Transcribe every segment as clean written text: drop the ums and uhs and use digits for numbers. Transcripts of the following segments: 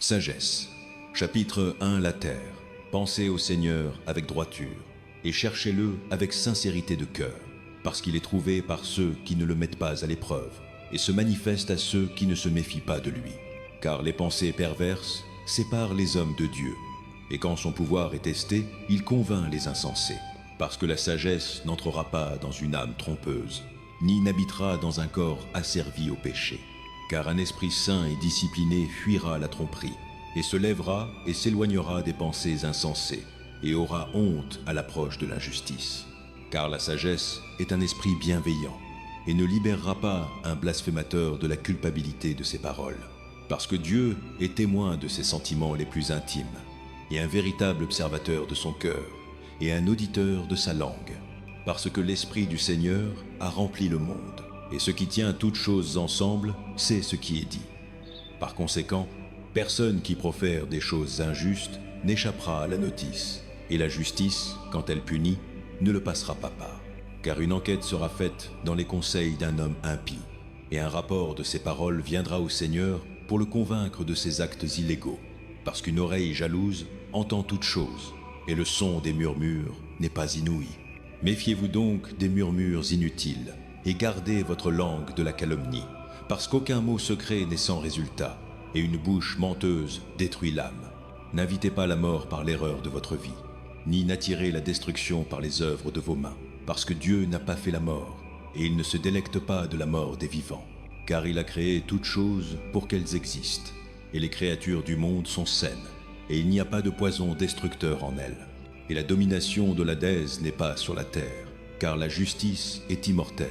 Sagesse. Chapitre 1. La terre. Pensez au Seigneur avec droiture, et cherchez-le avec sincérité de cœur, parce qu'il est trouvé par ceux qui ne le mettent pas à l'épreuve, et se manifeste à ceux qui ne se méfient pas de lui. Car les pensées perverses séparent les hommes de Dieu, et quand son pouvoir est testé, il convainc les insensés, parce que la sagesse n'entrera pas dans une âme trompeuse, ni n'habitera dans un corps asservi au péché. Car un esprit saint et discipliné fuira la tromperie, et se lèvera et s'éloignera des pensées insensées, et aura honte à l'approche de l'injustice. Car la sagesse est un esprit bienveillant, et ne libérera pas un blasphémateur de la culpabilité de ses paroles. Parce que Dieu est témoin de ses sentiments les plus intimes, et un véritable observateur de son cœur, et un auditeur de sa langue. Parce que l'Esprit du Seigneur a rempli le monde, et ce qui tient toutes choses ensemble, c'est ce qui est dit. Par conséquent, personne qui profère des choses injustes n'échappera à la notice, et la justice, quand elle punit, ne le passera pas par. Car une enquête sera faite dans les conseils d'un homme impie, et un rapport de ses paroles viendra au Seigneur pour le convaincre de ses actes illégaux, parce qu'une oreille jalouse entend toutes choses, et le son des murmures n'est pas inouï. Méfiez-vous donc des murmures inutiles, et gardez votre langue de la calomnie, parce qu'aucun mot secret n'est sans résultat, et une bouche menteuse détruit l'âme. N'invitez pas la mort par l'erreur de votre vie, ni n'attirez la destruction par les œuvres de vos mains, parce que Dieu n'a pas fait la mort, et il ne se délecte pas de la mort des vivants, car il a créé toutes choses pour qu'elles existent, et les créatures du monde sont saines, et il n'y a pas de poison destructeur en elles, et la domination de l'Hadès n'est pas sur la terre, car la justice est immortelle.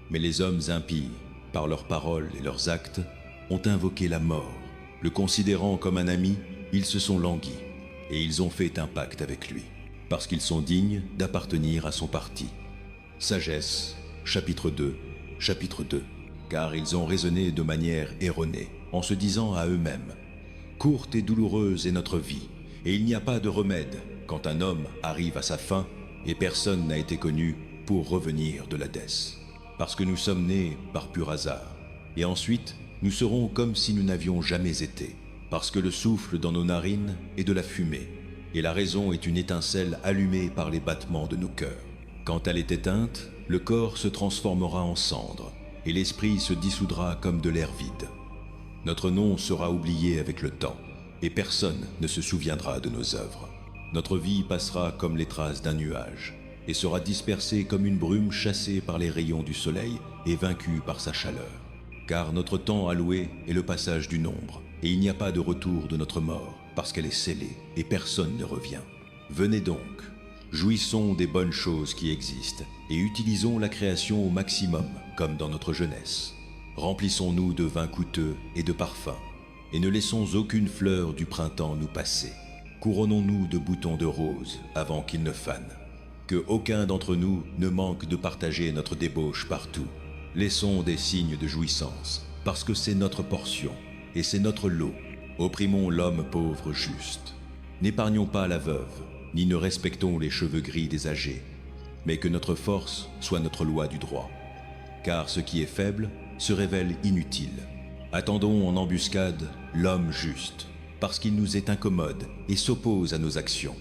Mais les hommes impies, par leurs paroles et leurs actes, ont invoqué la mort. Le considérant comme un ami, ils se sont languis, et ils ont fait un pacte avec lui, parce qu'ils sont dignes d'appartenir à son parti. Sagesse, chapitre 2, chapitre 2. Car ils ont raisonné de manière erronée, en se disant à eux-mêmes: courte et douloureuse est notre vie, et il n'y a pas de remède quand un homme arrive à sa fin, et personne n'a été connu pour revenir de l'Hadès. Parce que nous sommes nés par pur hasard, et ensuite nous serons comme si nous n'avions jamais été, parce que le souffle dans nos narines est de la fumée, et la raison est une étincelle allumée par les battements de nos cœurs. Quand elle est éteinte, le corps se transformera en cendre, et l'esprit se dissoudra comme de l'air vide. Notre nom sera oublié avec le temps, et personne ne se souviendra de nos œuvres. Notre vie passera comme les traces d'un nuage, et sera dispersée comme une brume chassée par les rayons du soleil et vaincue par sa chaleur. Car notre temps alloué est le passage d'une ombre, et il n'y a pas de retour de notre mort, parce qu'elle est scellée, et personne ne revient. Venez donc, jouissons des bonnes choses qui existent, et utilisons la création au maximum, comme dans notre jeunesse. Remplissons-nous de vins coûteux et de parfums, et ne laissons aucune fleur du printemps nous passer. Couronnons-nous de boutons de rose avant qu'ils ne fanent. Que aucun d'entre nous ne manque de partager notre débauche partout. Laissons des signes de jouissance, parce que c'est notre portion, et c'est notre lot. Opprimons l'homme pauvre juste. N'épargnons pas la veuve, ni ne respectons les cheveux gris des âgés, mais que notre force soit notre loi du droit. Car ce qui est faible se révèle inutile. Attendons en embuscade l'homme juste, parce qu'il nous est incommode et s'oppose à nos actions.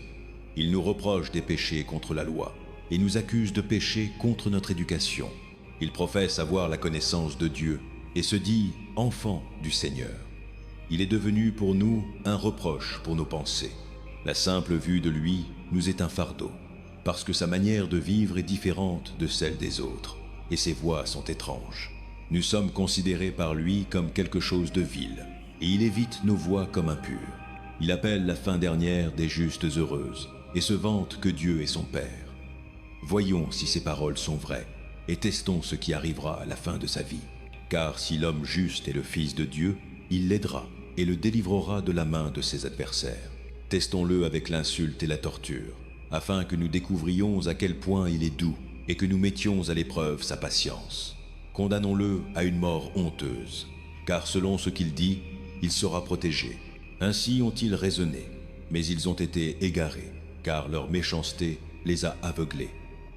Il nous reproche des péchés contre la loi, et nous accuse de péchés contre notre éducation. Il professe avoir la connaissance de Dieu, et se dit enfant du Seigneur. Il est devenu pour nous un reproche pour nos pensées. La simple vue de lui nous est un fardeau, parce que sa manière de vivre est différente de celle des autres, et ses voies sont étranges. Nous sommes considérés par lui comme quelque chose de vil, et il évite nos voies comme impures. Il appelle la fin dernière des justes heureuses, et se vante que Dieu est son Père. Voyons si ces paroles sont vraies, et testons ce qui arrivera à la fin de sa vie. Car si l'homme juste est le Fils de Dieu, il l'aidera, et le délivrera de la main de ses adversaires. Testons-le avec l'insulte et la torture, afin que nous découvrions à quel point il est doux, et que nous mettions à l'épreuve sa patience. Condamnons-le à une mort honteuse, car selon ce qu'il dit, il sera protégé. Ainsi ont-ils raisonné, mais ils ont été égarés, car leur méchanceté les a aveuglés.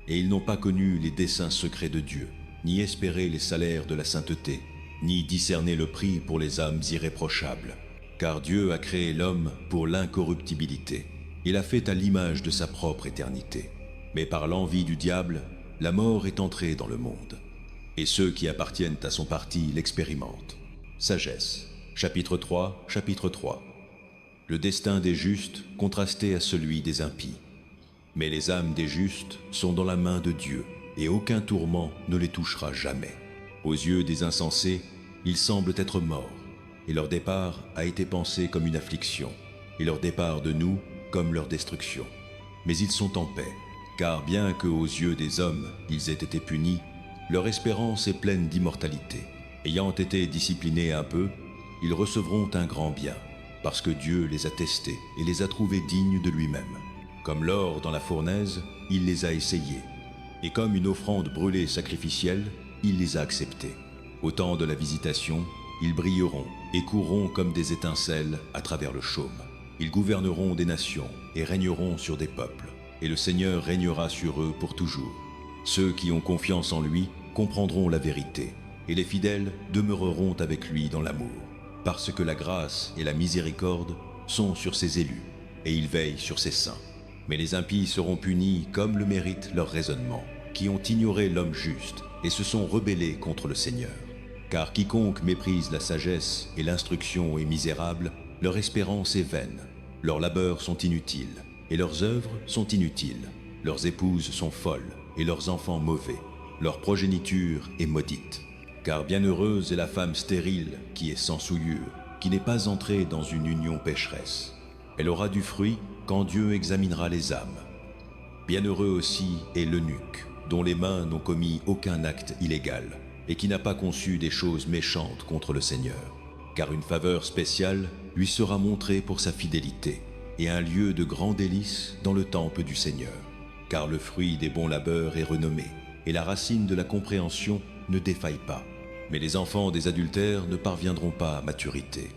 Et ils n'ont pas connu les desseins secrets de Dieu, ni espéré les salaires de la sainteté, ni discerné le prix pour les âmes irréprochables. Car Dieu a créé l'homme pour l'incorruptibilité. Il l'a fait à l'image de sa propre éternité. Mais par l'envie du diable, la mort est entrée dans le monde. Et ceux qui appartiennent à son parti l'expérimentent. Sagesse, chapitre 3, chapitre 3. Le destin des justes contrasté à celui des impies. Mais les âmes des justes sont dans la main de Dieu, et aucun tourment ne les touchera jamais. Aux yeux des insensés, ils semblent être morts, et leur départ a été pensé comme une affliction, et leur départ de nous comme leur destruction. Mais ils sont en paix, car bien qu'aux yeux des hommes ils aient été punis, leur espérance est pleine d'immortalité. Ayant été disciplinés un peu, ils recevront un grand bien, parce que Dieu les a testés et les a trouvés dignes de lui-même. Comme l'or dans la fournaise, il les a essayés, et comme une offrande brûlée sacrificielle, il les a acceptés. Au temps de la visitation, ils brilleront et courront comme des étincelles à travers le chaume. Ils gouverneront des nations et régneront sur des peuples, et le Seigneur régnera sur eux pour toujours. Ceux qui ont confiance en lui comprendront la vérité, et les fidèles demeureront avec lui dans l'amour, parce que la grâce et la miséricorde sont sur ses élus, et il veille sur ses saints. Mais les impies seront punis comme le mérite leur raisonnement, qui ont ignoré l'homme juste et se sont rebellés contre le Seigneur. Car quiconque méprise la sagesse et l'instruction est misérable, leur espérance est vaine, leurs labeurs sont inutiles, et leurs œuvres sont inutiles. Leurs épouses sont folles, et leurs enfants mauvais. Leur progéniture est maudite. Car bienheureuse est la femme stérile qui est sans souillure, qui n'est pas entrée dans une union pécheresse. Elle aura du fruit quand Dieu examinera les âmes. Bienheureux aussi est l'eunuque, dont les mains n'ont commis aucun acte illégal, et qui n'a pas conçu des choses méchantes contre le Seigneur. Car une faveur spéciale lui sera montrée pour sa fidélité, et un lieu de grand délice dans le temple du Seigneur. Car le fruit des bons labeurs est renommé, et la racine de la compréhension ne défaille pas. Mais les enfants des adultères ne parviendront pas à maturité,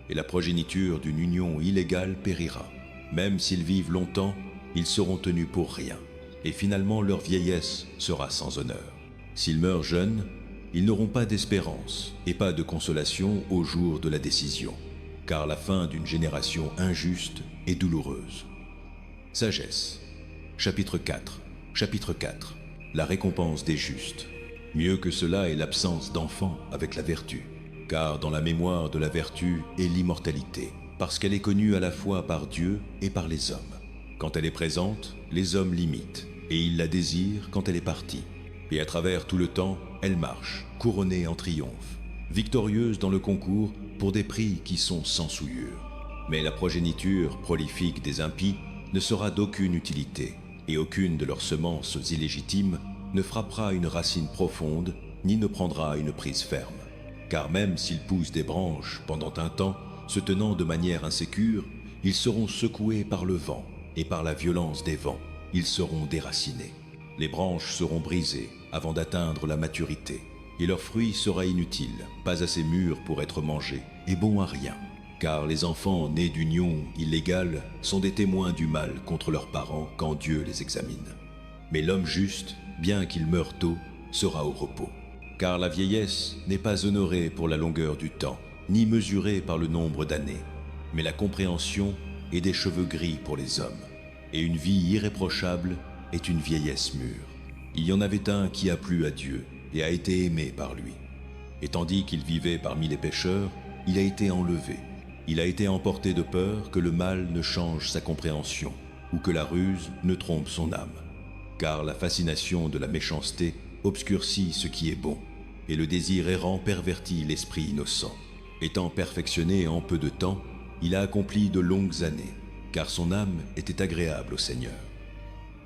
et la progéniture d'une union illégale périra. Même s'ils vivent longtemps, ils seront tenus pour rien, et finalement leur vieillesse sera sans honneur. S'ils meurent jeunes, ils n'auront pas d'espérance et pas de consolation au jour de la décision, car la fin d'une génération injuste est douloureuse. Sagesse, chapitre 4, chapitre 4. La récompense des justes. Mieux que cela est l'absence d'enfants avec la vertu, car dans la mémoire de la vertu est l'immortalité, parce qu'elle est connue à la fois par Dieu et par les hommes. Quand elle est présente, les hommes l'imitent, et ils la désirent quand elle est partie. Et à travers tout le temps, elle marche, couronnée en triomphe, victorieuse dans le concours pour des prix qui sont sans souillure. Mais la progéniture prolifique des impies ne sera d'aucune utilité, et aucune de leurs semences illégitimes ne frappera une racine profonde, ni ne prendra une prise ferme. Car même s'ils poussent des branches pendant un temps, se tenant de manière insécure, ils seront secoués par le vent, et par la violence des vents, ils seront déracinés. Les branches seront brisées avant d'atteindre la maturité, et leur fruit sera inutile, pas assez mûr pour être mangé, et bon à rien. Car les enfants nés d'union illégale sont des témoins du mal contre leurs parents quand Dieu les examine. Mais l'homme juste, bien qu'il meure tôt, sera au repos. Car la vieillesse n'est pas honorée pour la longueur du temps, ni mesurée par le nombre d'années, mais la compréhension est des cheveux gris pour les hommes, et une vie irréprochable est une vieillesse mûre. Il y en avait un qui a plu à Dieu et a été aimé par lui. Et tandis qu'il vivait parmi les pécheurs, il a été enlevé. Il a été emporté de peur que le mal ne change sa compréhension, ou que la ruse ne trompe son âme. Car la fascination de la méchanceté obscurcit ce qui est bon, et le désir errant pervertit l'esprit innocent. Étant perfectionné en peu de temps, il a accompli de longues années, car son âme était agréable au Seigneur.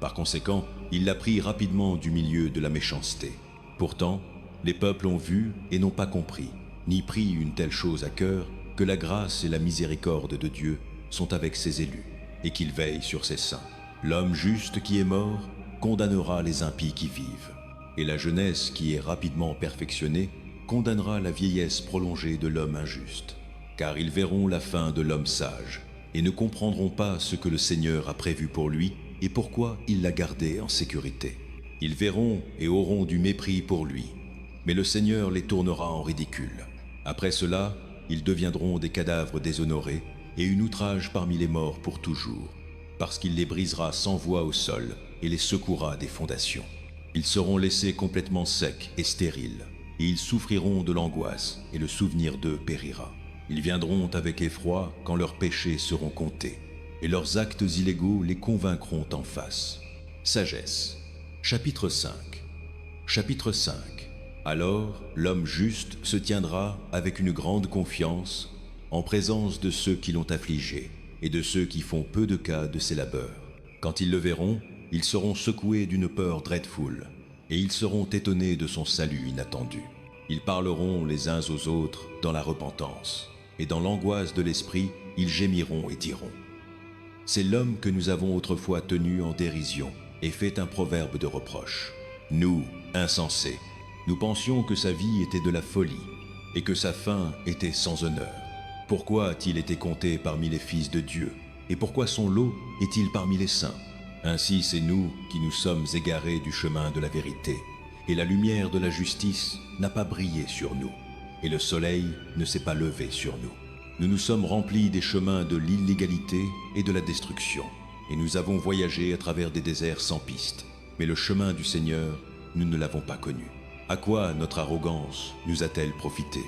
Par conséquent, il l'a pris rapidement du milieu de la méchanceté. Pourtant, les peuples ont vu et n'ont pas compris, ni pris une telle chose à cœur, que la grâce et la miséricorde de Dieu sont avec ses élus, et qu'il veille sur ses saints. L'homme juste qui est mort condamnera les impies qui vivent, et la jeunesse qui est rapidement perfectionnée condamnera la vieillesse prolongée de l'homme injuste. Car ils verront la fin de l'homme sage, et ne comprendront pas ce que le Seigneur a prévu pour lui, et pourquoi il l'a gardé en sécurité. Ils verront et auront du mépris pour lui, mais le Seigneur les tournera en ridicule. Après cela, ils deviendront des cadavres déshonorés et une outrage parmi les morts pour toujours, parce qu'il les brisera sans voix au sol et les secouera des fondations. Ils seront laissés complètement secs et stériles, et ils souffriront de l'angoisse, et le souvenir d'eux périra. Ils viendront avec effroi quand leurs péchés seront comptés, et leurs actes illégaux les convaincront en face. Sagesse. Chapitre 5. Chapitre 5. Alors l'homme juste se tiendra avec une grande confiance en présence de ceux qui l'ont affligé et de ceux qui font peu de cas de ses labeurs. Quand ils le verront, ils seront secoués d'une peur dreadful, et ils seront étonnés de son salut inattendu. Ils parleront les uns aux autres dans la repentance, et dans l'angoisse de l'esprit, ils gémiront et diront: c'est l'homme que nous avons autrefois tenu en dérision et fait un proverbe de reproche. Nous, insensés, nous pensions que sa vie était de la folie et que sa fin était sans honneur. Pourquoi a-t-il été compté parmi les fils de Dieu? Et pourquoi son lot est-il parmi les saints? Ainsi c'est nous qui nous sommes égarés du chemin de la vérité, et la lumière de la justice n'a pas brillé sur nous, et le soleil ne s'est pas levé sur nous. Nous nous sommes remplis des chemins de l'illégalité et de la destruction, et nous avons voyagé à travers des déserts sans piste. Mais le chemin du Seigneur, nous ne l'avons pas connu. À quoi notre arrogance nous a-t-elle profité?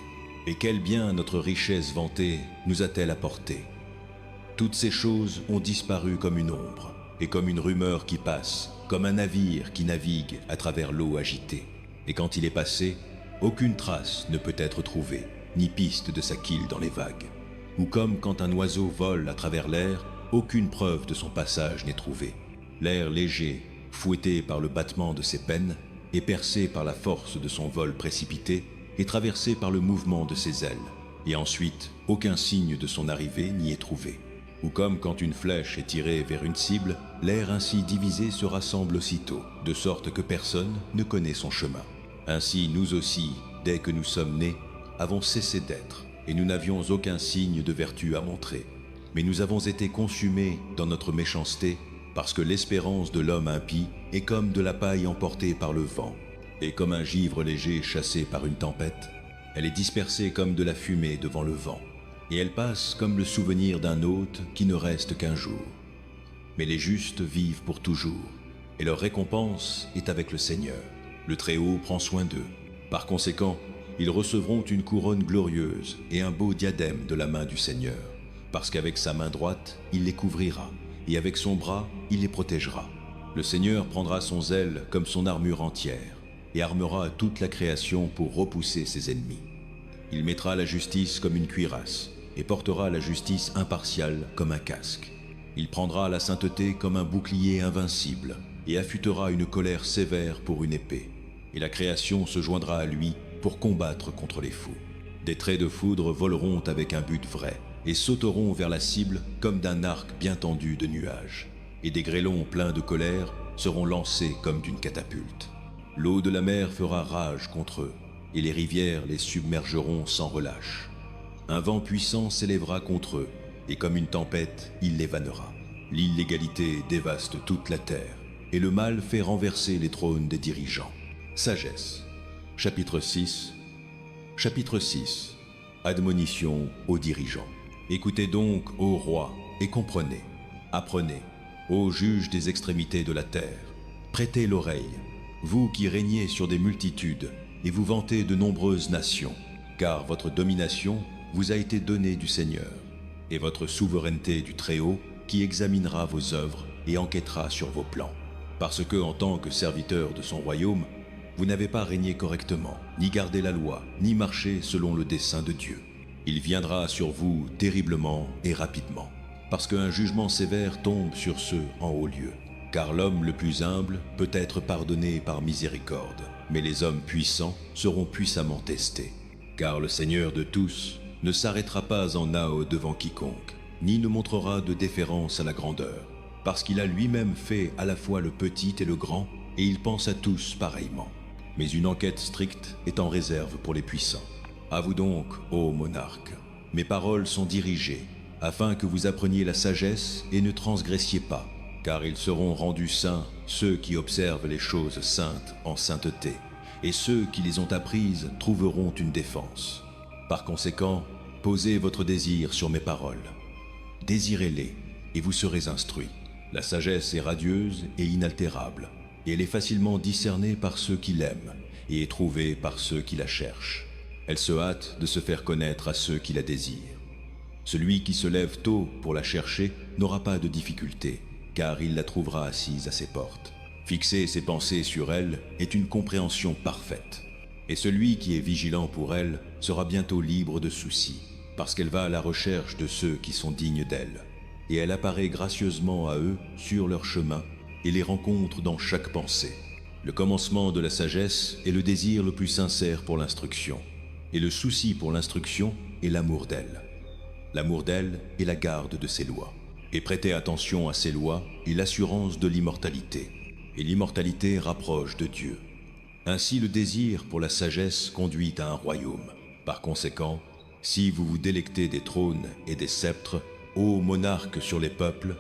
Et quel bien notre richesse vantée nous a-t-elle apporté? Toutes ces choses ont disparu comme une ombre, et comme une rumeur qui passe, comme un navire qui navigue à travers l'eau agitée. Et quand il est passé, aucune trace ne peut être trouvée, ni piste de sa quille dans les vagues. Ou comme quand un oiseau vole à travers l'air, aucune preuve de son passage n'est trouvée. L'air léger, fouetté par le battement de ses pennes, et percé par la force de son vol précipité, est traversé par le mouvement de ses ailes, et ensuite aucun signe de son arrivée n'y est trouvé. Ou comme quand une flèche est tirée vers une cible, l'air ainsi divisé se rassemble aussitôt, de sorte que personne ne connaît son chemin. Ainsi nous aussi, dès que nous sommes nés, avons cessé d'être, et nous n'avions aucun signe de vertu à montrer. Mais nous avons été consumés dans notre méchanceté, parce que l'espérance de l'homme impie est comme de la paille emportée par le vent, et comme un givre léger chassé par une tempête. Elle est dispersée comme de la fumée devant le vent, et elle passe comme le souvenir d'un hôte qui ne reste qu'un jour. Mais les justes vivent pour toujours, et leur récompense est avec le Seigneur. Le Très-Haut prend soin d'eux. Par conséquent, ils recevront une couronne glorieuse et un beau diadème de la main du Seigneur, parce qu'avec sa main droite, il les couvrira, et avec son bras, il les protégera. Le Seigneur prendra son zèle comme son armure entière, et armera toute la création pour repousser ses ennemis. Il mettra la justice comme une cuirasse, et portera la justice impartiale comme un casque. Il prendra la sainteté comme un bouclier invincible, et affûtera une colère sévère pour une épée. Et la création se joindra à lui pour combattre contre les fous. Des traits de foudre voleront avec un but vrai, et sauteront vers la cible comme d'un arc bien tendu de nuages. Et des grêlons pleins de colère seront lancés comme d'une catapulte. L'eau de la mer fera rage contre eux, et les rivières les submergeront sans relâche. Un vent puissant s'élèvera contre eux, et comme une tempête, il les vannera. L'illégalité dévaste toute la terre, et le mal fait renverser les trônes des dirigeants. Sagesse. Chapitre 6. Chapitre 6. Admonition aux dirigeants. Écoutez donc, ô rois, et comprenez. Apprenez, ô juges des extrémités de la terre. Prêtez l'oreille, vous qui régnez sur des multitudes, et vous vantez de nombreuses nations, car votre domination vous a été donnée du Seigneur, et votre souveraineté du Très-Haut, qui examinera vos œuvres et enquêtera sur vos plans. Parce que, en tant que serviteur de son royaume, vous n'avez pas régné correctement, ni gardé la loi, ni marché selon le dessein de Dieu. Il viendra sur vous terriblement et rapidement, parce qu'un jugement sévère tombe sur ceux en haut lieu. Car l'homme le plus humble peut être pardonné par miséricorde, mais les hommes puissants seront puissamment testés. Car le Seigneur de tous ne s'arrêtera pas en Nao devant quiconque, ni ne montrera de déférence à la grandeur, parce qu'il a lui-même fait à la fois le petit et le grand, et il pense à tous pareillement. Mais une enquête stricte est en réserve pour les puissants. À vous donc, ô monarques, mes paroles sont dirigées, afin que vous appreniez la sagesse et ne transgressiez pas, car ils seront rendus saints ceux qui observent les choses saintes en sainteté, et ceux qui les ont apprises trouveront une défense. Par conséquent, posez votre désir sur mes paroles. Désirez-les, et vous serez instruits. La sagesse est radieuse et inaltérable, et elle est facilement discernée par ceux qui l'aiment, et est trouvée par ceux qui la cherchent. Elle se hâte de se faire connaître à ceux qui la désirent. Celui qui se lève tôt pour la chercher n'aura pas de difficulté, car il la trouvera assise à ses portes. Fixer ses pensées sur elle est une compréhension parfaite. Et celui qui est vigilant pour elle sera bientôt libre de soucis, parce qu'elle va à la recherche de ceux qui sont dignes d'elle. Et elle apparaît gracieusement à eux sur leur chemin et les rencontre dans chaque pensée. Le commencement de la sagesse est le désir le plus sincère pour l'instruction, et le souci pour l'instruction est l'amour d'elle. L'amour d'elle est la garde de ses lois, et prêter attention à ses lois est l'assurance de l'immortalité, et l'immortalité rapproche de Dieu. Ainsi le désir pour la sagesse conduit à un royaume. Par conséquent, si vous vous délectez des trônes et des sceptres, ô monarques sur les peuples,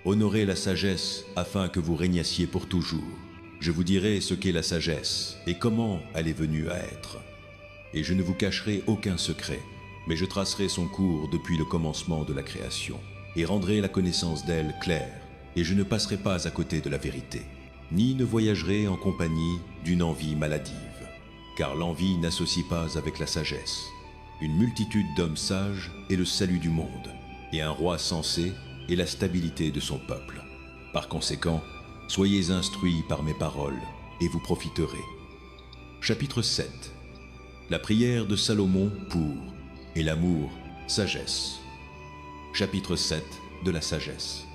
honorez la sagesse afin que vous régnassiez pour toujours. Je vous dirai ce qu'est la sagesse et comment elle est venue à être. Et je ne vous cacherai aucun secret, mais je tracerai son cours depuis le commencement de la création, et rendrai la connaissance d'elle claire, et je ne passerai pas à côté de la vérité, ni ne voyagerai en compagnie d'une envie maladive, car l'envie n'associe pas avec la sagesse. Une multitude d'hommes sages est le salut du monde, et un roi sensé est la stabilité de son peuple. Par conséquent, soyez instruits par mes paroles, et vous profiterez. Chapitre 7. La prière de Salomon pour, et l'amour, sagesse. Chapitre 7 de la sagesse.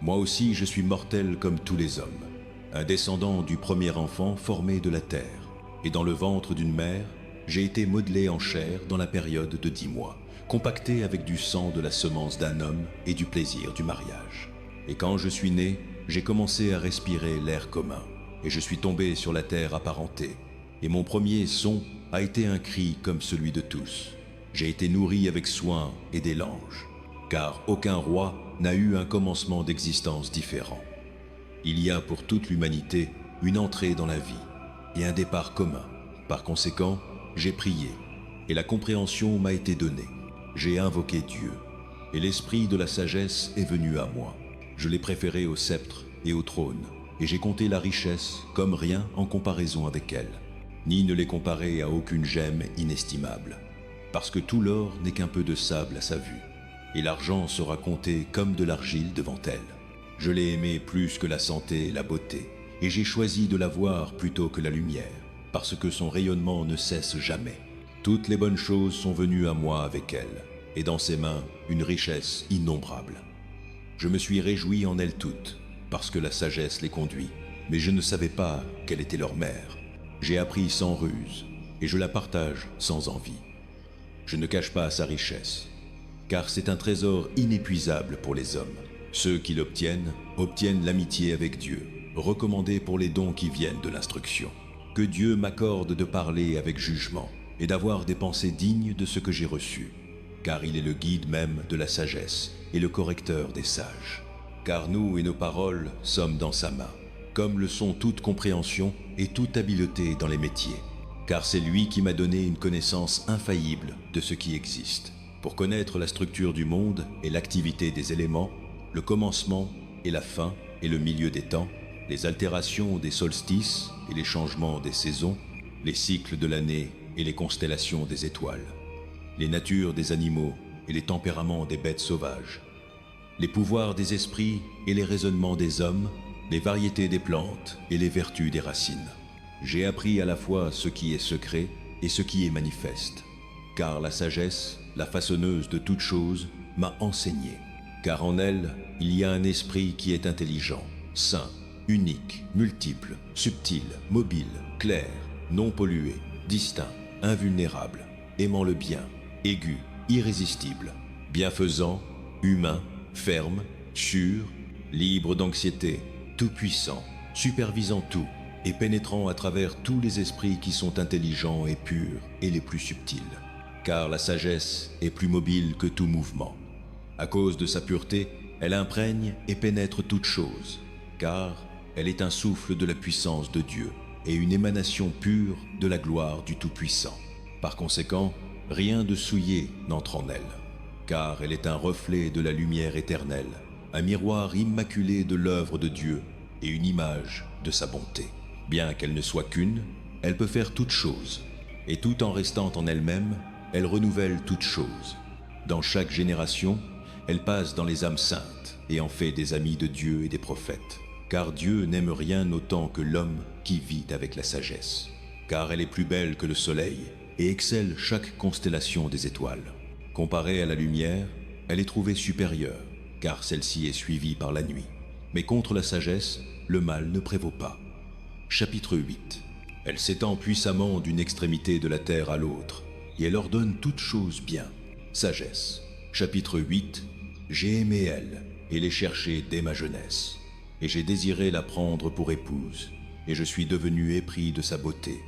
Moi aussi je suis mortel comme tous les hommes, un descendant du premier enfant formé de la terre, et dans le ventre d'une mère, j'ai été modelé en chair dans la période de 10 mois, compacté avec du sang de la semence d'un homme et du plaisir du mariage. Et quand je suis né, j'ai commencé à respirer l'air commun, et je suis tombé sur la terre apparentée, et mon premier son a été un cri comme celui de tous. J'ai été nourri avec soin et des langes, car aucun roi n'a eu un commencement d'existence différent. Il y a pour toute l'humanité une entrée dans la vie et un départ commun. Par conséquent, j'ai prié, et la compréhension m'a été donnée. J'ai invoqué Dieu, et l'esprit de la sagesse est venu à moi. Je l'ai préféré au sceptre et au trône, et j'ai compté la richesse comme rien en comparaison avec elle, ni ne l'ai comparée à aucune gemme inestimable, parce que tout l'or n'est qu'un peu de sable à sa vue, et l'argent sera compté comme de l'argile devant elle. Je l'ai aimée plus que la santé et la beauté, et j'ai choisi de la voir plutôt que la lumière, parce que son rayonnement ne cesse jamais. Toutes les bonnes choses sont venues à moi avec elle, et dans ses mains une richesse innombrable. Je me suis réjoui en elles toutes, parce que la sagesse les conduit, mais je ne savais pas quelle était leur mère. J'ai appris sans ruse, et je la partage sans envie. Je ne cache pas sa richesse, car c'est un trésor inépuisable pour les hommes. Ceux qui l'obtiennent obtiennent l'amitié avec Dieu, recommandée pour les dons qui viennent de l'instruction. Que Dieu m'accorde de parler avec jugement et d'avoir des pensées dignes de ce que j'ai reçu, car il est le guide même de la sagesse et le correcteur des sages. Car nous et nos paroles sommes dans sa main, comme le sont toute compréhension et toute habileté dans les métiers. Car c'est lui qui m'a donné une connaissance infaillible de ce qui existe, pour connaître la structure du monde et l'activité des éléments, le commencement et la fin et le milieu des temps, les altérations des solstices et les changements des saisons, les cycles de l'année et les constellations des étoiles, les natures des animaux et les tempéraments des bêtes sauvages, les pouvoirs des esprits et les raisonnements des hommes, les variétés des plantes et les vertus des racines. J'ai appris à la fois ce qui est secret et ce qui est manifeste, car la sagesse, la façonneuse de toutes choses, m'a enseigné. Car en elle, il y a un esprit qui est intelligent, saint, unique, multiple, subtil, mobile, clair, non pollué, distinct, invulnérable, aimant le bien, aigu, irrésistible, bienfaisant, humain, ferme, sûr, libre d'anxiété, tout-puissant, supervisant tout et pénétrant à travers tous les esprits qui sont intelligents et purs et les plus subtils. Car la sagesse est plus mobile que tout mouvement. À cause de sa pureté, elle imprègne et pénètre toutes choses, car elle est un souffle de la puissance de Dieu et une émanation pure de la gloire du Tout-Puissant. Par conséquent, rien de souillé n'entre en elle, car elle est un reflet de la lumière éternelle, un miroir immaculé de l'œuvre de Dieu et une image de sa bonté. Bien qu'elle ne soit qu'une, elle peut faire toutes choses, et tout en restant en elle-même, elle renouvelle toutes choses. Dans chaque génération, elle passe dans les âmes saintes et en fait des amis de Dieu et des prophètes, car Dieu n'aime rien autant que l'homme qui vit avec la sagesse, car elle est plus belle que le soleil et excelle chaque constellation des étoiles. Comparée à la lumière, elle est trouvée supérieure, car celle-ci est suivie par la nuit. Mais contre la sagesse, le mal ne prévaut pas. Chapitre 8. Elle s'étend puissamment d'une extrémité de la terre à l'autre, et elle ordonne toutes choses bien. Sagesse. Chapitre 8. J'ai aimé elle, et l'ai cherchée dès ma jeunesse, et j'ai désiré la prendre pour épouse, et je suis devenu épris de sa beauté.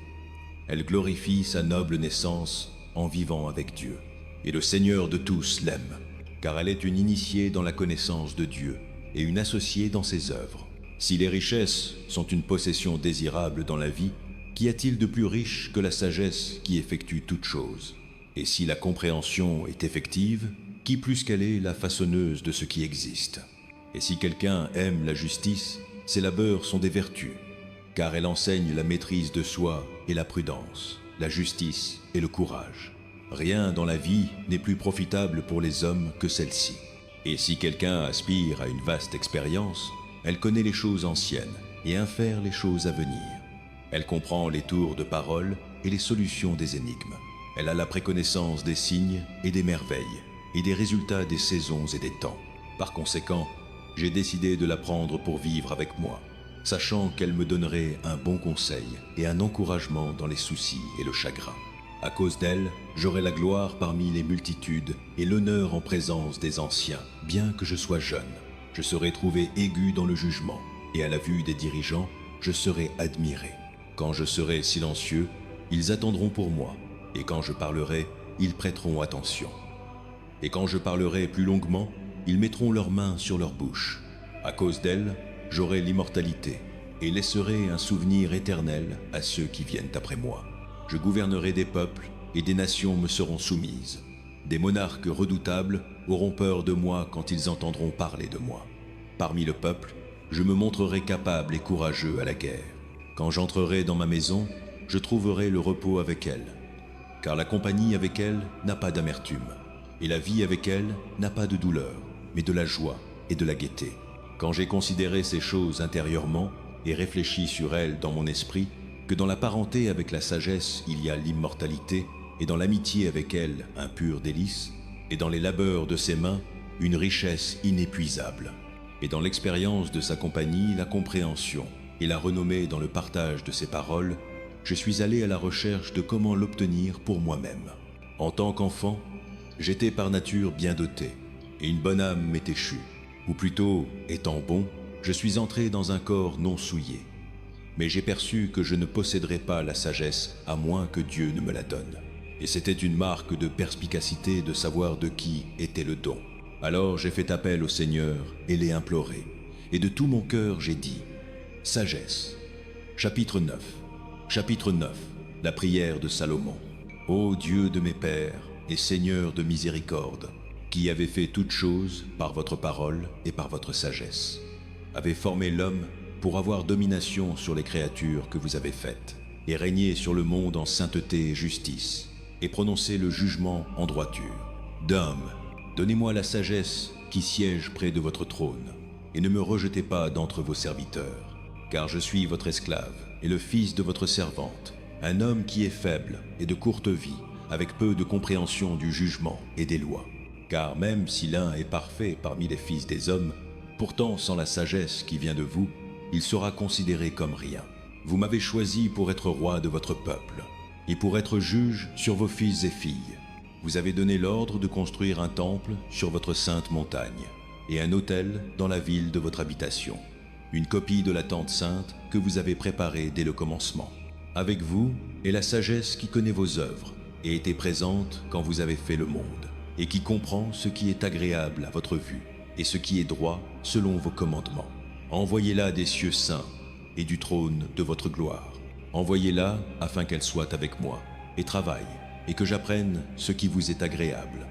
Elle glorifie sa noble naissance en vivant avec Dieu, et le Seigneur de tous l'aime, car elle est une initiée dans la connaissance de Dieu, et une associée dans ses œuvres. Si les richesses sont une possession désirable dans la vie, qu'y a-t-il de plus riche que la sagesse qui effectue toutes choses? Et si la compréhension est effective, qui plus qu'elle est la façonneuse de ce qui existe? Et si quelqu'un aime la justice, ses labeurs sont des vertus, car elle enseigne la maîtrise de soi et la prudence, la justice et le courage. Rien dans la vie n'est plus profitable pour les hommes que celle-ci. Et si quelqu'un aspire à une vaste expérience, elle connaît les choses anciennes et infère les choses à venir. Elle comprend les tours de parole et les solutions des énigmes. Elle a la préconnaissance des signes et des merveilles, et des résultats des saisons et des temps. Par conséquent, j'ai décidé de la prendre pour vivre avec moi, sachant qu'elle me donnerait un bon conseil et un encouragement dans les soucis et le chagrin. À cause d'elle, j'aurai la gloire parmi les multitudes et l'honneur en présence des anciens, bien que je sois jeune. Je serai trouvé aigu dans le jugement, et à la vue des dirigeants, je serai admiré. Quand je serai silencieux, ils attendront pour moi, et quand je parlerai, ils prêteront attention. Et quand je parlerai plus longuement, ils mettront leurs mains sur leur bouche. À cause d'elle, j'aurai l'immortalité, et laisserai un souvenir éternel à ceux qui viennent après moi. Je gouvernerai des peuples, et des nations me seront soumises. Des monarques redoutables auront peur de moi quand ils entendront parler de moi. Parmi le peuple, je me montrerai capable et courageux à la guerre. Quand j'entrerai dans ma maison, je trouverai le repos avec elle, car la compagnie avec elle n'a pas d'amertume, et la vie avec elle n'a pas de douleur, mais de la joie et de la gaieté. Quand j'ai considéré ces choses intérieurement et réfléchi sur elles dans mon esprit, que dans la parenté avec la sagesse il y a l'immortalité, et dans l'amitié avec elle un pur délice, et dans les labeurs de ses mains une richesse inépuisable, et dans l'expérience de sa compagnie la compréhension, et la renommée dans le partage de ses paroles, je suis allé à la recherche de comment l'obtenir pour moi-même. En tant qu'enfant, j'étais par nature bien doté, et une bonne âme m'est échue, ou plutôt, étant bon, je suis entré dans un corps non souillé. Mais j'ai perçu que je ne posséderais pas la sagesse à moins que Dieu ne me la donne. Et c'était une marque de perspicacité de savoir de qui était le don. Alors j'ai fait appel au Seigneur et l'ai imploré. Et de tout mon cœur j'ai dit, sagesse. Chapitre 9. Chapitre 9. La prière de Salomon. Ô Dieu de mes pères et Seigneur de miséricorde, qui avez fait toutes choses par votre parole et par votre sagesse, avez formé l'homme pour avoir domination sur les créatures que vous avez faites, et régner sur le monde en sainteté et justice, et prononcer le jugement en droiture. D'hommes, donnez-moi la sagesse qui siège près de votre trône, et ne me rejetez pas d'entre vos serviteurs, car je suis votre esclave et le fils de votre servante, un homme qui est faible et de courte vie, avec peu de compréhension du jugement et des lois. Car même si l'un est parfait parmi les fils des hommes, pourtant sans la sagesse qui vient de vous, il sera considéré comme rien. Vous m'avez choisi pour être roi de votre peuple, et pour être juge sur vos fils et filles. Vous avez donné l'ordre de construire un temple sur votre sainte montagne, et un autel dans la ville de votre habitation, une copie de la tente sainte que vous avez préparée dès le commencement. Avec vous est la sagesse qui connaît vos œuvres, et était présente quand vous avez fait le monde, et qui comprend ce qui est agréable à votre vue, et ce qui est droit selon vos commandements. Envoyez-la des cieux saints et du trône de votre gloire. Envoyez-la afin qu'elle soit avec moi, et travaille, et que j'apprenne ce qui vous est agréable.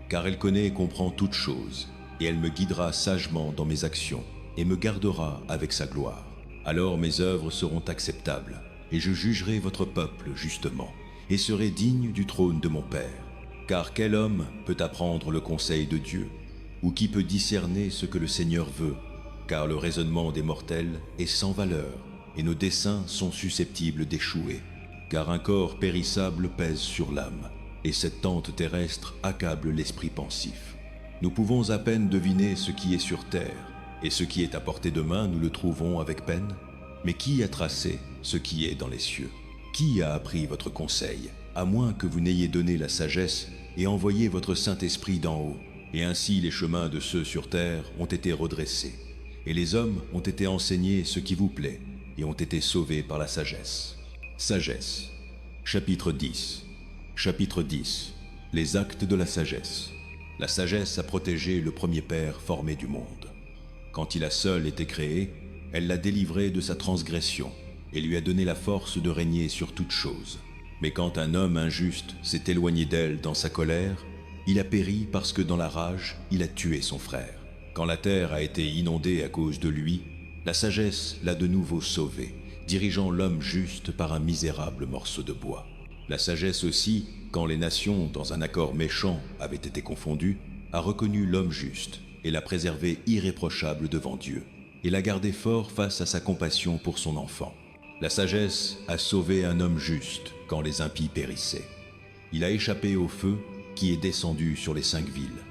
Car elle connaît et comprend toutes choses, et elle me guidera sagement dans mes actions, et me gardera avec sa gloire. Alors mes œuvres seront acceptables, et je jugerai votre peuple justement, et serai digne du trône de mon Père. Car quel homme peut apprendre le conseil de Dieu, ou qui peut discerner ce que le Seigneur veut? Car le raisonnement des mortels est sans valeur, et nos desseins sont susceptibles d'échouer. Car un corps périssable pèse sur l'âme, et cette tente terrestre accable l'esprit pensif. Nous pouvons à peine deviner ce qui est sur terre, et ce qui est à portée de main, nous le trouvons avec peine. Mais qui a tracé ce qui est dans les cieux? Qui a appris votre conseil, à moins que vous n'ayez donné la sagesse et envoyé votre Saint-Esprit d'en haut? Et ainsi les chemins de ceux sur terre ont été redressés, et les hommes ont été enseignés ce qui vous plaît, et ont été sauvés par la sagesse. Sagesse. Chapitre 10. Chapitre 10. Les actes de la sagesse. La sagesse a protégé le premier père formé du monde. Quand il a seul été créé, elle l'a délivré de sa transgression et lui a donné la force de régner sur toute chose. Mais quand un homme injuste s'est éloigné d'elle dans sa colère, il a péri parce que dans la rage, il a tué son frère. Quand la terre a été inondée à cause de lui, la sagesse l'a de nouveau sauvé, dirigeant l'homme juste par un misérable morceau de bois. La sagesse aussi, quand les nations, dans un accord méchant, avaient été confondues, a reconnu l'homme juste et l'a préservé irréprochable devant Dieu, et l'a gardé fort face à sa compassion pour son enfant. La sagesse a sauvé un homme juste quand les impies périssaient. Il a échappé au feu qui est descendu sur les 5 villes.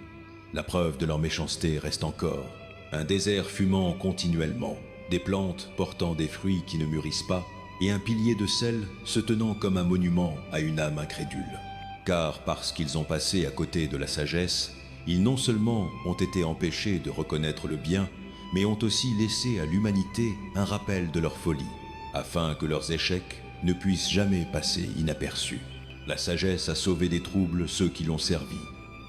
La preuve de leur méchanceté reste encore. Un désert fumant continuellement, des plantes portant des fruits qui ne mûrissent pas, et un pilier de sel se tenant comme un monument à une âme incrédule. Car parce qu'ils ont passé à côté de la sagesse, ils non seulement ont été empêchés de reconnaître le bien, mais ont aussi laissé à l'humanité un rappel de leur folie, afin que leurs échecs ne puissent jamais passer inaperçus. La sagesse a sauvé des troubles ceux qui l'ont servi.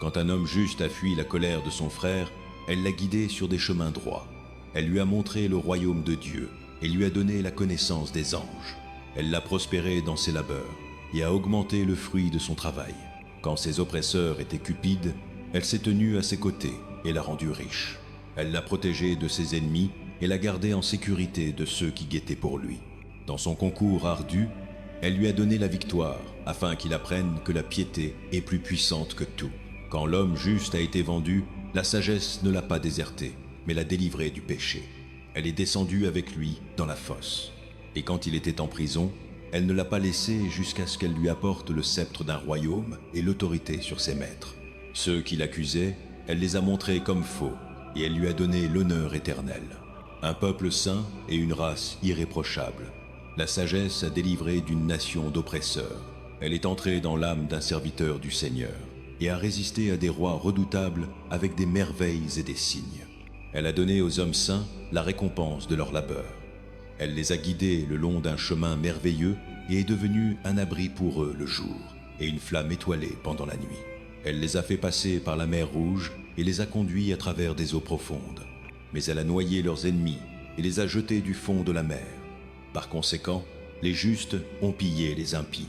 Quand un homme juste a fui la colère de son frère, elle l'a guidé sur des chemins droits. Elle lui a montré le royaume de Dieu et lui a donné la connaissance des anges. Elle l'a prospéré dans ses labeurs et a augmenté le fruit de son travail. Quand ses oppresseurs étaient cupides, elle s'est tenue à ses côtés et l'a rendu riche. Elle l'a protégé de ses ennemis et l'a gardé en sécurité de ceux qui guettaient pour lui. Dans son concours ardu, elle lui a donné la victoire, afin qu'il apprenne que la piété est plus puissante que tout. Quand l'homme juste a été vendu, la sagesse ne l'a pas déserté, mais l'a délivré du péché. Elle est descendue avec lui dans la fosse. Et quand il était en prison, elle ne l'a pas laissé jusqu'à ce qu'elle lui apporte le sceptre d'un royaume et l'autorité sur ses maîtres. Ceux qui l'accusaient, elle les a montrés comme faux, et elle lui a donné l'honneur éternel. Un peuple saint et une race irréprochable. La sagesse a délivré d'une nation d'oppresseurs. Elle est entrée dans l'âme d'un serviteur du Seigneur et a résisté à des rois redoutables avec des merveilles et des signes. Elle a donné aux hommes saints la récompense de leur labeur. Elle les a guidés le long d'un chemin merveilleux et est devenue un abri pour eux le jour et une flamme étoilée pendant la nuit. Elle les a fait passer par la mer Rouge et les a conduits à travers des eaux profondes. Mais elle a noyé leurs ennemis et les a jetés du fond de la mer. Par conséquent, les justes ont pillé les impies.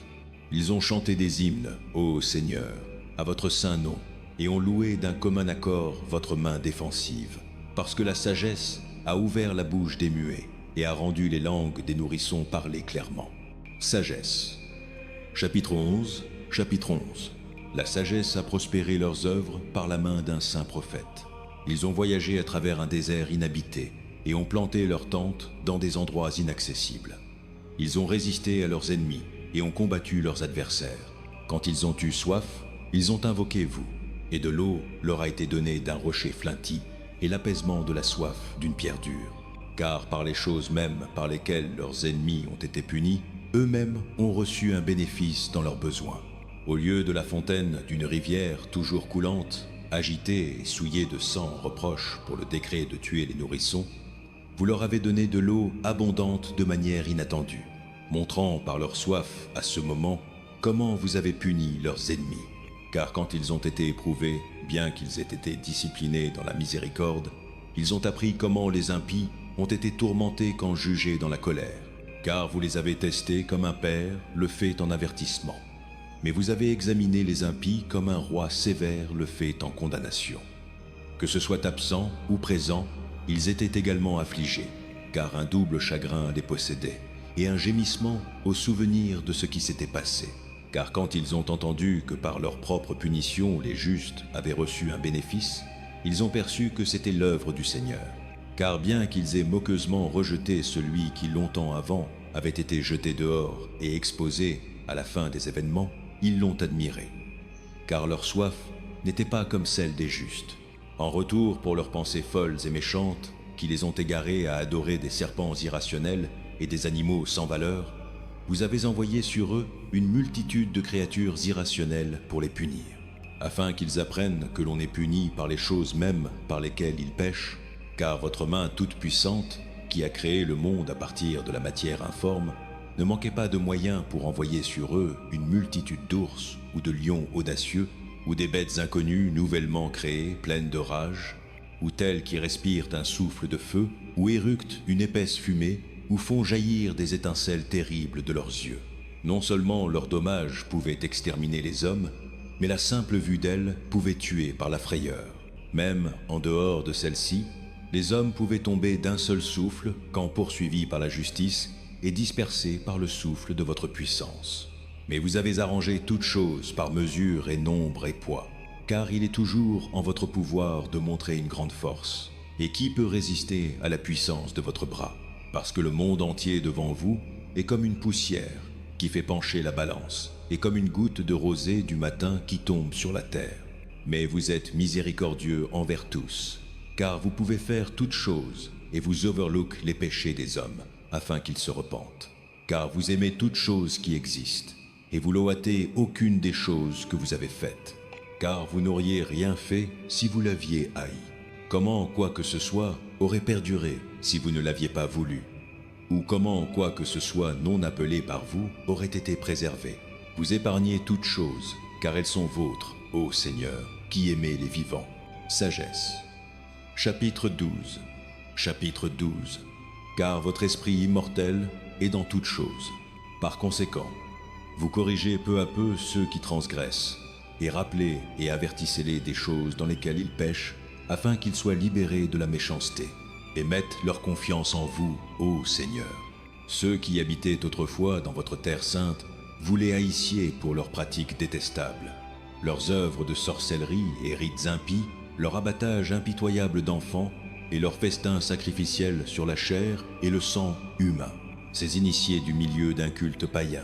Ils ont chanté des hymnes, ô Seigneur, à votre saint nom, et ont loué d'un commun accord votre main défensive, parce que la sagesse a ouvert la bouche des muets et a rendu les langues des nourrissons parler clairement. Sagesse. Chapitre 11. Chapitre 11. La sagesse a prospéré leurs œuvres par la main d'un saint prophète. Ils ont voyagé à travers un désert inhabité et ont planté leurs tentes dans des endroits inaccessibles. Ils ont résisté à leurs ennemis et ont combattu leurs adversaires. Quand ils ont eu soif, ils ont invoqué vous, et de l'eau leur a été donnée d'un rocher flinti et l'apaisement de la soif d'une pierre dure. Car par les choses mêmes par lesquelles leurs ennemis ont été punis, eux-mêmes ont reçu un bénéfice dans leurs besoins. Au lieu de la fontaine d'une rivière toujours coulante, agitée et souillée de sang reproche pour le décret de tuer les nourrissons, vous leur avez donné de l'eau abondante de manière inattendue, montrant par leur soif à ce moment comment vous avez puni leurs ennemis. Car quand ils ont été éprouvés, bien qu'ils aient été disciplinés dans la miséricorde, ils ont appris comment les impies ont été tourmentés quand jugés dans la colère. Car vous les avez testés comme un père le fait en avertissement. Mais vous avez examiné les impies comme un roi sévère le fait en condamnation. Que ce soit absent ou présent, ils étaient également affligés, car un double chagrin les possédait, et un gémissement au souvenir de ce qui s'était passé. Car quand ils ont entendu que par leur propre punition les justes avaient reçu un bénéfice, ils ont perçu que c'était l'œuvre du Seigneur. Car bien qu'ils aient moqueusement rejeté celui qui longtemps avant avait été jeté dehors et exposé à la fin des événements, ils l'ont admiré. Car leur soif n'était pas comme celle des justes. En retour pour leurs pensées folles et méchantes, qui les ont égarés à adorer des serpents irrationnels et des animaux sans valeur, vous avez envoyé sur eux une multitude de créatures irrationnelles pour les punir, afin qu'ils apprennent que l'on est puni par les choses mêmes par lesquelles ils pêchent, car votre main toute puissante, qui a créé le monde à partir de la matière informe, ne manquait pas de moyens pour envoyer sur eux une multitude d'ours ou de lions audacieux, ou des bêtes inconnues nouvellement créées, pleines de rage, ou telles qui respirent un souffle de feu, ou éructent une épaisse fumée, ou font jaillir des étincelles terribles de leurs yeux. Non seulement leurs dommages pouvaient exterminer les hommes, mais la simple vue d'elles pouvait tuer par la frayeur. Même en dehors de celle-ci, les hommes pouvaient tomber d'un seul souffle quand poursuivis par la justice et dispersés par le souffle de votre puissance. Mais vous avez arrangé toutes choses par mesure et nombre et poids, car il est toujours en votre pouvoir de montrer une grande force. Et qui peut résister à la puissance de votre bras? Parce que le monde entier devant vous est comme une poussière qui fait pencher la balance, et comme une goutte de rosée du matin qui tombe sur la terre. Mais vous êtes miséricordieux envers tous, car vous pouvez faire toutes choses, et vous overlook les péchés des hommes, afin qu'ils se repentent. Car vous aimez toutes choses qui existent, et vous loatez aucune des choses que vous avez faites. Car vous n'auriez rien fait si vous l'aviez haï. Comment quoi que ce soit aurait perduré si vous ne l'aviez pas voulu? Ou comment quoi que ce soit non appelé par vous aurait été préservé? Vous épargnez toutes choses, car elles sont vôtres, ô Seigneur, qui aimez les vivants. Sagesse. Chapitre 12. Chapitre 12. Car votre esprit immortel est dans toutes choses. Par conséquent, vous corrigez peu à peu ceux qui transgressent, et rappelez et avertissez-les des choses dans lesquelles ils pêchent, afin qu'ils soient libérés de la méchanceté, et mettent leur confiance en vous, ô Seigneur. Ceux qui habitaient autrefois dans votre terre sainte, vous les haïssiez pour leurs pratiques détestables, leurs œuvres de sorcellerie et rites impies, leur abattage impitoyable d'enfants, et leurs festins sacrificiels sur la chair et le sang humain, ces initiés du milieu d'un culte païen.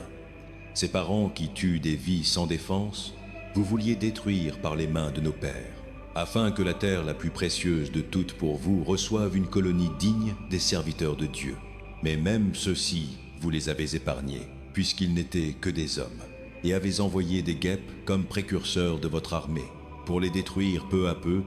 Ces parents qui tuent des vies sans défense, vous vouliez détruire par les mains de nos pères, afin que la terre la plus précieuse de toutes pour vous reçoive une colonie digne des serviteurs de Dieu. Mais même ceux-ci, vous les avez épargnés, puisqu'ils n'étaient que des hommes, et avez envoyé des guêpes comme précurseurs de votre armée, pour les détruire peu à peu,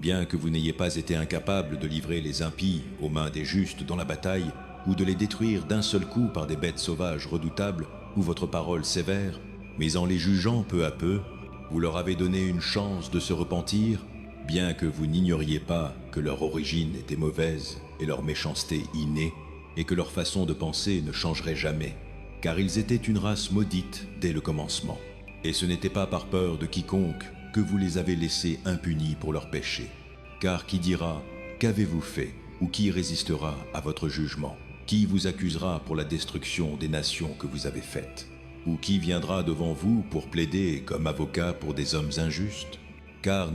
bien que vous n'ayez pas été incapable de livrer les impies aux mains des justes dans la bataille, ou de les détruire d'un seul coup par des bêtes sauvages redoutables, ou votre parole sévère, mais en les jugeant peu à peu, vous leur avez donné une chance de se repentir, bien que vous n'ignoriez pas que leur origine était mauvaise et leur méchanceté innée, et que leur façon de penser ne changerait jamais, car ils étaient une race maudite dès le commencement. Et ce n'était pas par peur de quiconque que vous les avez laissés impunis pour leurs péchés. Car qui dira « Qu'avez-vous fait » ou qui résistera à votre jugement? Qui vous accusera pour la destruction des nations que vous avez faites? Ou qui viendra devant vous pour plaider comme avocat pour des hommes injustes? Car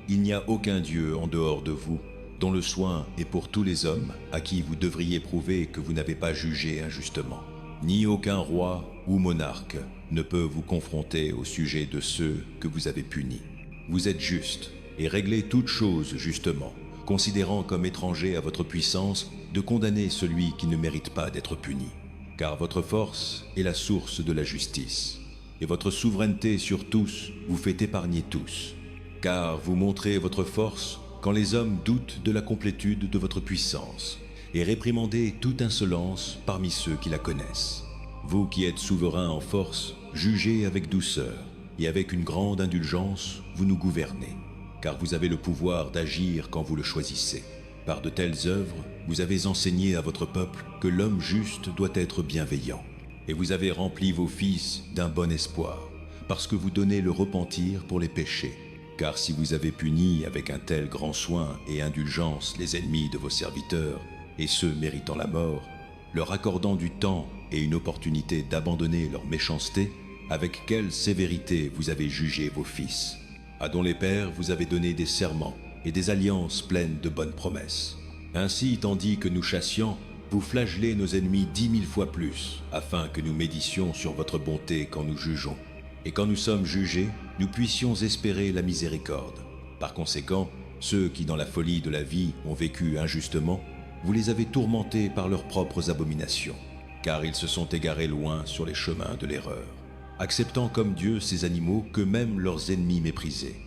il n'y a aucun Dieu en dehors de vous, dont le soin est pour tous les hommes à qui vous devriez prouver que vous n'avez pas jugé injustement. Ni aucun roi ou monarque ne peut vous confronter au sujet de ceux que vous avez punis. Vous êtes juste et réglez toutes choses justement, considérant comme étranger à votre puissance de condamner celui qui ne mérite pas d'être puni. Car votre force est la source de la justice, et votre souveraineté sur tous vous fait épargner tous. Car vous montrez votre force quand les hommes doutent de la complétude de votre puissance, et réprimandez toute insolence parmi ceux qui la connaissent. Vous qui êtes souverain en force, jugez avec douceur, et avec une grande indulgence, vous nous gouvernez, car vous avez le pouvoir d'agir quand vous le choisissez. Par de telles œuvres, vous avez enseigné à votre peuple que l'homme juste doit être bienveillant, et vous avez rempli vos fils d'un bon espoir, parce que vous donnez le repentir pour les péchés. Car si vous avez puni avec un tel grand soin et indulgence les ennemis de vos serviteurs, et ceux méritant la mort, leur accordant du temps et une opportunité d'abandonner leur méchanceté, avec quelle sévérité vous avez jugé vos fils, à dont les pères vous avez donné des serments et des alliances pleines de bonnes promesses. Ainsi, tandis que nous chassions, vous flagellez nos ennemis 10 000 fois plus, afin que nous méditions sur votre bonté quand nous jugeons. Et quand nous sommes jugés, nous puissions espérer la miséricorde. Par conséquent, ceux qui dans la folie de la vie ont vécu injustement, vous les avez tourmentés par leurs propres abominations, car ils se sont égarés loin sur les chemins de l'erreur, acceptant comme Dieu ces animaux que même leurs ennemis méprisaient.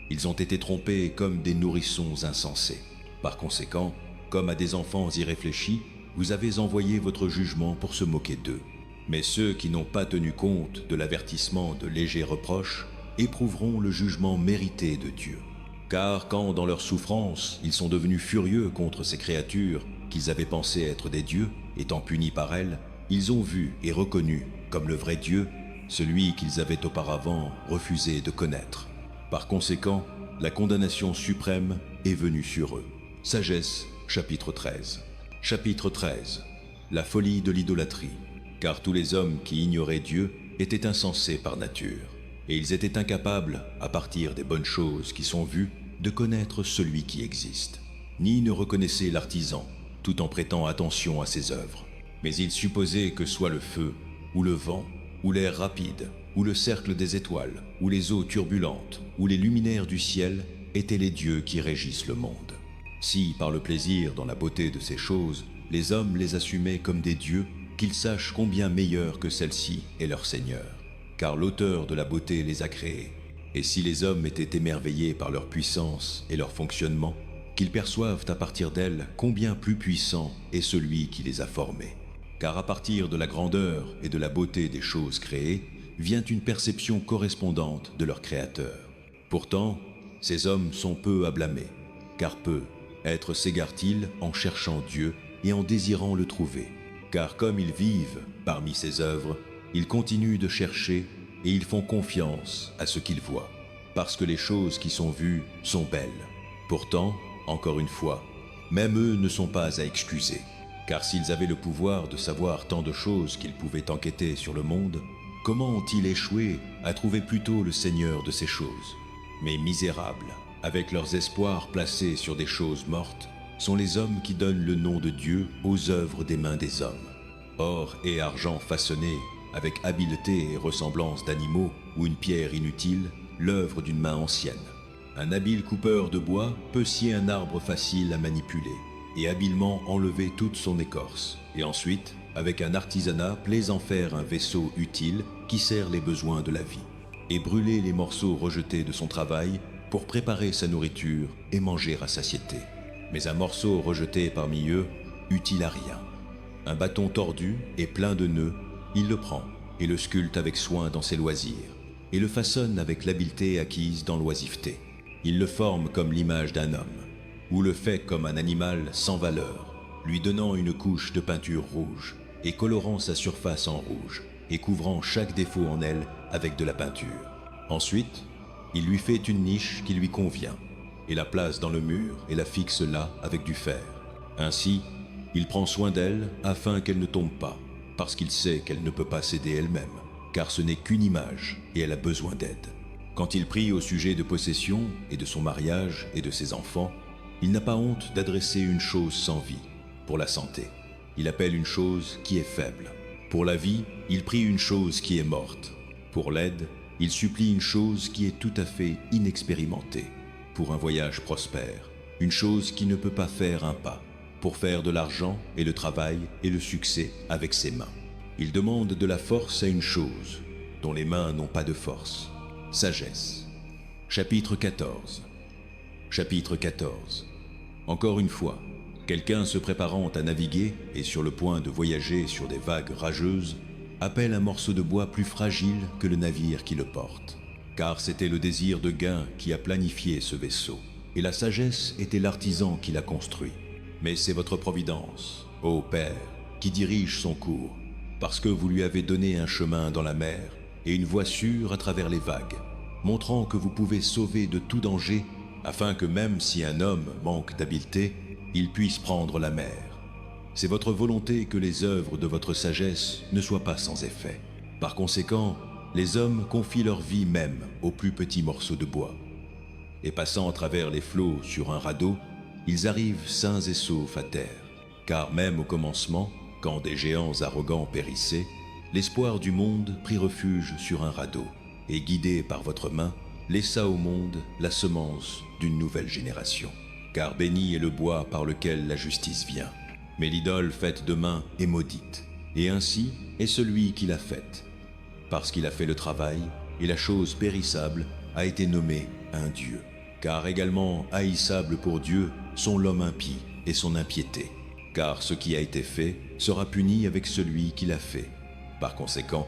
Ils ont été trompés comme des nourrissons insensés. Par conséquent, comme à des enfants irréfléchis, vous avez envoyé votre jugement pour se moquer d'eux. Mais ceux qui n'ont pas tenu compte de l'avertissement de légers reproches éprouveront le jugement mérité de Dieu. Car quand dans leur souffrance, ils sont devenus furieux contre ces créatures qu'ils avaient pensé être des dieux, étant punis par elles, ils ont vu et reconnu comme le vrai Dieu, celui qu'ils avaient auparavant refusé de connaître. Par conséquent, la condamnation suprême est venue sur eux. Sagesse, chapitre 13. Chapitre 13. La folie de l'idolâtrie. Car tous les hommes qui ignoraient Dieu étaient insensés par nature, et ils étaient incapables, à partir des bonnes choses qui sont vues, de connaître celui qui existe, ni ne reconnaissaient l'artisan, tout en prêtant attention à ses œuvres. Mais ils supposaient que soit le feu, ou le vent, ou l'air rapide, ou le cercle des étoiles, ou les eaux turbulentes, ou les luminaires du ciel étaient les dieux qui régissent le monde. Si, par le plaisir dans la beauté de ces choses, les hommes les assumaient comme des dieux, qu'ils sachent combien meilleurs que celle-ci est leur Seigneur, car l'auteur de la beauté les a créés. Et si les hommes étaient émerveillés par leur puissance et leur fonctionnement, qu'ils perçoivent à partir d'elle combien plus puissant est celui qui les a formés. Car à partir de la grandeur et de la beauté des choses créées, vient une perception correspondante de leur Créateur. Pourtant, ces hommes sont peu à blâmer, car peu être s'égare-t-il en cherchant Dieu et en désirant le trouver. Car comme ils vivent parmi ses œuvres, ils continuent de chercher et ils font confiance à ce qu'ils voient, parce que les choses qui sont vues sont belles. Pourtant, encore une fois, même eux ne sont pas à excuser, car s'ils avaient le pouvoir de savoir tant de choses qu'ils pouvaient enquêter sur le monde, comment ont-ils échoué à trouver plutôt le Seigneur de ces choses? Mais misérables, avec leurs espoirs placés sur des choses mortes, sont les hommes qui donnent le nom de Dieu aux œuvres des mains des hommes. Or et argent façonnés, avec habileté et ressemblance d'animaux, ou une pierre inutile, l'œuvre d'une main ancienne. Un habile coupeur de bois peut scier un arbre facile à manipuler, et habilement enlever toute son écorce, et ensuite, avec un artisanat, plaisant faire un vaisseau utile qui sert les besoins de la vie, et brûler les morceaux rejetés de son travail pour préparer sa nourriture et manger à satiété. Mais un morceau rejeté parmi eux, utile à rien. Un bâton tordu et plein de nœuds, il le prend et le sculpte avec soin dans ses loisirs, et le façonne avec l'habileté acquise dans l'oisiveté. Il le forme comme l'image d'un homme, ou le fait comme un animal sans valeur, lui donnant une couche de peinture rouge, et colorant sa surface en rouge, et couvrant chaque défaut en elle avec de la peinture. Ensuite, il lui fait une niche qui lui convient, et la place dans le mur et la fixe là avec du fer. Ainsi, il prend soin d'elle afin qu'elle ne tombe pas, parce qu'il sait qu'elle ne peut pas s'aider elle-même, car ce n'est qu'une image et elle a besoin d'aide. Quand il prie au sujet de possession et de son mariage et de ses enfants, il n'a pas honte d'adresser une chose sans vie. Pour la santé, il appelle une chose qui est faible. Pour la vie, il prie une chose qui est morte. Pour l'aide, il supplie une chose qui est tout à fait inexpérimentée. Pour un voyage prospère, une chose qui ne peut pas faire un pas. Pour faire de l'argent et le travail et le succès avec ses mains. Il demande de la force à une chose dont les mains n'ont pas de force. Sagesse. Chapitre 14. Chapitre 14. Encore une fois, quelqu'un se préparant à naviguer et sur le point de voyager sur des vagues rageuses, appelle un morceau de bois plus fragile que le navire qui le porte. Car c'était le désir de gain qui a planifié ce vaisseau, et la sagesse était l'artisan qui l'a construit. Mais c'est votre providence, ô Père, qui dirige son cours, parce que vous lui avez donné un chemin dans la mer, et une voie sûre à travers les vagues, montrant que vous pouvez sauver de tout danger, afin que même si un homme manque d'habileté, il puisse prendre la mer. C'est votre volonté que les œuvres de votre sagesse ne soient pas sans effet. Par conséquent, les hommes confient leur vie même aux plus petits morceaux de bois. Et passant à travers les flots sur un radeau, ils arrivent sains et saufs à terre. Car même au commencement, quand des géants arrogants périssaient, l'espoir du monde prit refuge sur un radeau, et guidé par votre main, laissa au monde la semence d'une nouvelle génération. Car béni est le bois par lequel la justice vient. Mais l'idole faite de main est maudite, et ainsi est celui qui l'a faite. Parce qu'il a fait le travail, et la chose périssable a été nommée un Dieu. Car également haïssable pour Dieu sont l'homme impie et son impiété. Car ce qui a été fait sera puni avec celui qui l'a fait. Par conséquent,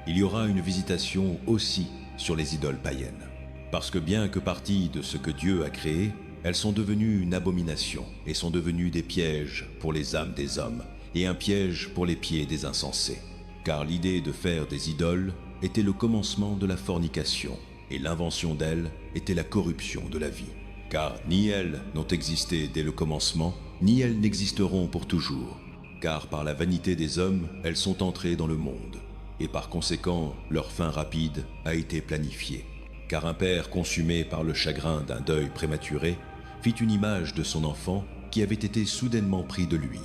il y aura une visitation aussi sur les idoles païennes. Parce que bien que parties de ce que Dieu a créé, elles sont devenues une abomination et sont devenues des pièges pour les âmes des hommes et un piège pour les pieds des insensés. Car l'idée de faire des idoles était le commencement de la fornication, et l'invention d'elles était la corruption de la vie. Car ni elles n'ont existé dès le commencement, ni elles n'existeront pour toujours. Car par la vanité des hommes, elles sont entrées dans le monde, et par conséquent, leur fin rapide a été planifiée. Car un père consumé par le chagrin d'un deuil prématuré fit une image de son enfant qui avait été soudainement pris de lui,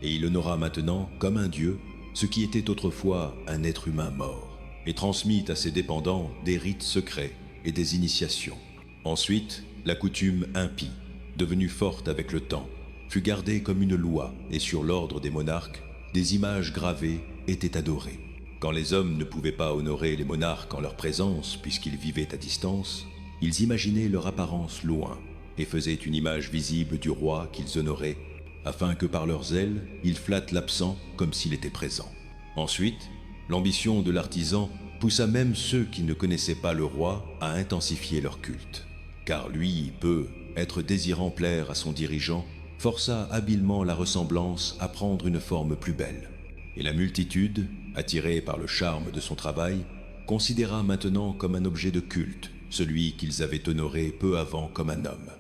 et il honora maintenant comme un dieu ce qui était autrefois un être humain mort, et transmit à ses dépendants des rites secrets et des initiations. Ensuite, la coutume impie, devenue forte avec le temps, fut gardée comme une loi, et sur l'ordre des monarques, des images gravées étaient adorées. Quand les hommes ne pouvaient pas honorer les monarques en leur présence puisqu'ils vivaient à distance, ils imaginaient leur apparence loin et faisaient une image visible du roi qu'ils honoraient, afin que par leurs ailes, ils flattent l'absent comme s'il était présent. Ensuite, l'ambition de l'artisan poussa même ceux qui ne connaissaient pas le roi à intensifier leur culte. Car lui peut, être désirant plaire à son dirigeant, força habilement la ressemblance à prendre une forme plus belle. Et la multitude, attirée par le charme de son travail, considéra maintenant comme un objet de culte celui qu'ils avaient honoré peu avant comme un homme.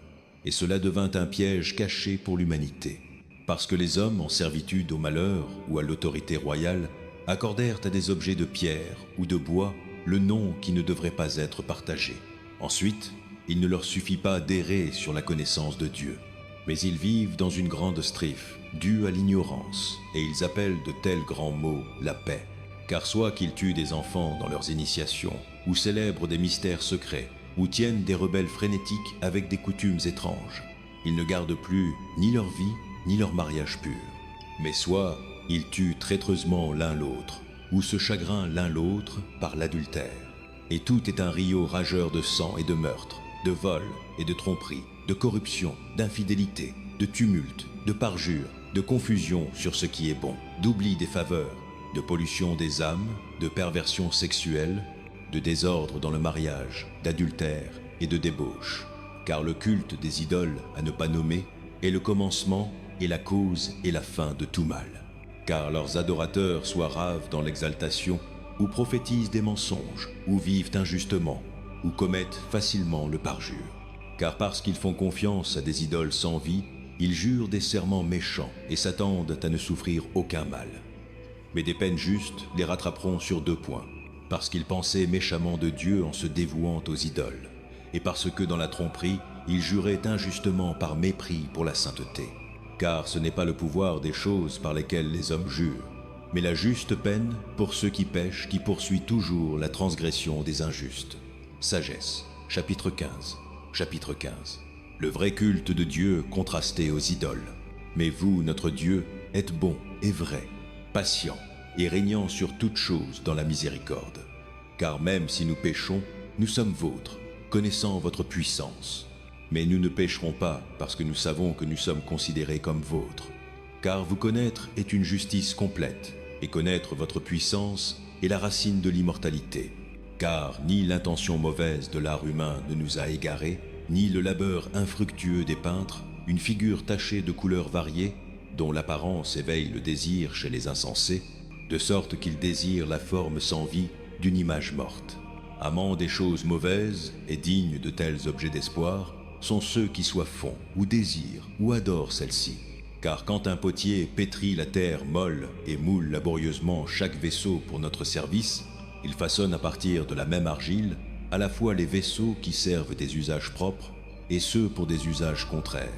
Et cela devint un piège caché pour l'humanité, parce que les hommes en servitude au malheur ou à l'autorité royale accordèrent à des objets de pierre ou de bois le nom qui ne devrait pas être partagé. Ensuite, il ne leur suffit pas d'errer sur la connaissance de Dieu, mais ils vivent dans une grande strife, due à l'ignorance, et ils appellent de tels grands mots la paix. Car soit qu'ils tuent des enfants dans leurs initiations, ou célèbrent des mystères secrets, ou tiennent des rebelles frénétiques avec des coutumes étranges, ils ne gardent plus ni leur vie, ni leur mariage pur. Mais soit ils tuent traîtreusement l'un l'autre, ou se chagrinent l'un l'autre par l'adultère. Et tout est un rio rageur de sang et de meurtre, de vol et de tromperie, de corruption, d'infidélité, de tumulte, de parjure, de confusion sur ce qui est bon, d'oubli des faveurs, de pollution des âmes, de perversion sexuelle, de désordre dans le mariage, d'adultère et de débauche. Car le culte des idoles à ne pas nommer est le commencement et la cause et la fin de tout mal. Car leurs adorateurs soit ravent dans l'exaltation, ou prophétisent des mensonges, ou vivent injustement, ou commettent facilement le parjure. Car parce qu'ils font confiance à des idoles sans vie, ils jurent des serments méchants et s'attendent à ne souffrir aucun mal. Mais des peines justes les rattraperont sur 2 points, parce qu'ils pensaient méchamment de Dieu en se dévouant aux idoles, et parce que dans la tromperie, ils juraient injustement par mépris pour la sainteté. Car ce n'est pas le pouvoir des choses par lesquelles les hommes jurent, mais la juste peine pour ceux qui pêchent, qui poursuit toujours la transgression des injustes. Sagesse, chapitre 15. Chapitre 15. Le vrai culte de Dieu contrasté aux idoles. Mais vous, notre Dieu, êtes bon et vrai, patient et régnant sur toutes choses dans la miséricorde. Car même si nous péchons, nous sommes vôtres, connaissant votre puissance. Mais nous ne pécherons pas parce que nous savons que nous sommes considérés comme vôtres. Car vous connaître est une justice complète, et connaître votre puissance est la racine de l'immortalité. Car ni l'intention mauvaise de l'art humain ne nous a égarés, ni le labeur infructueux des peintres, une figure tachée de couleurs variées, dont l'apparence éveille le désir chez les insensés, de sorte qu'ils désirent la forme sans vie d'une image morte. Amants des choses mauvaises et dignes de tels objets d'espoir sont ceux qui soit font, ou désirent, ou adorent celle-ci. Car quand un potier pétrit la terre molle et moule laborieusement chaque vaisseau pour notre service, il façonne à partir de la même argile à la fois les vaisseaux qui servent des usages propres et ceux pour des usages contraires,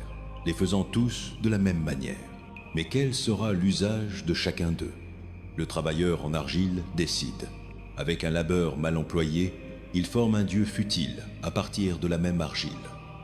les faisant tous de la même manière. Mais quel sera l'usage de chacun d'eux? Le travailleur en argile décide. Avec un labeur mal employé, il forme un dieu futile à partir de la même argile.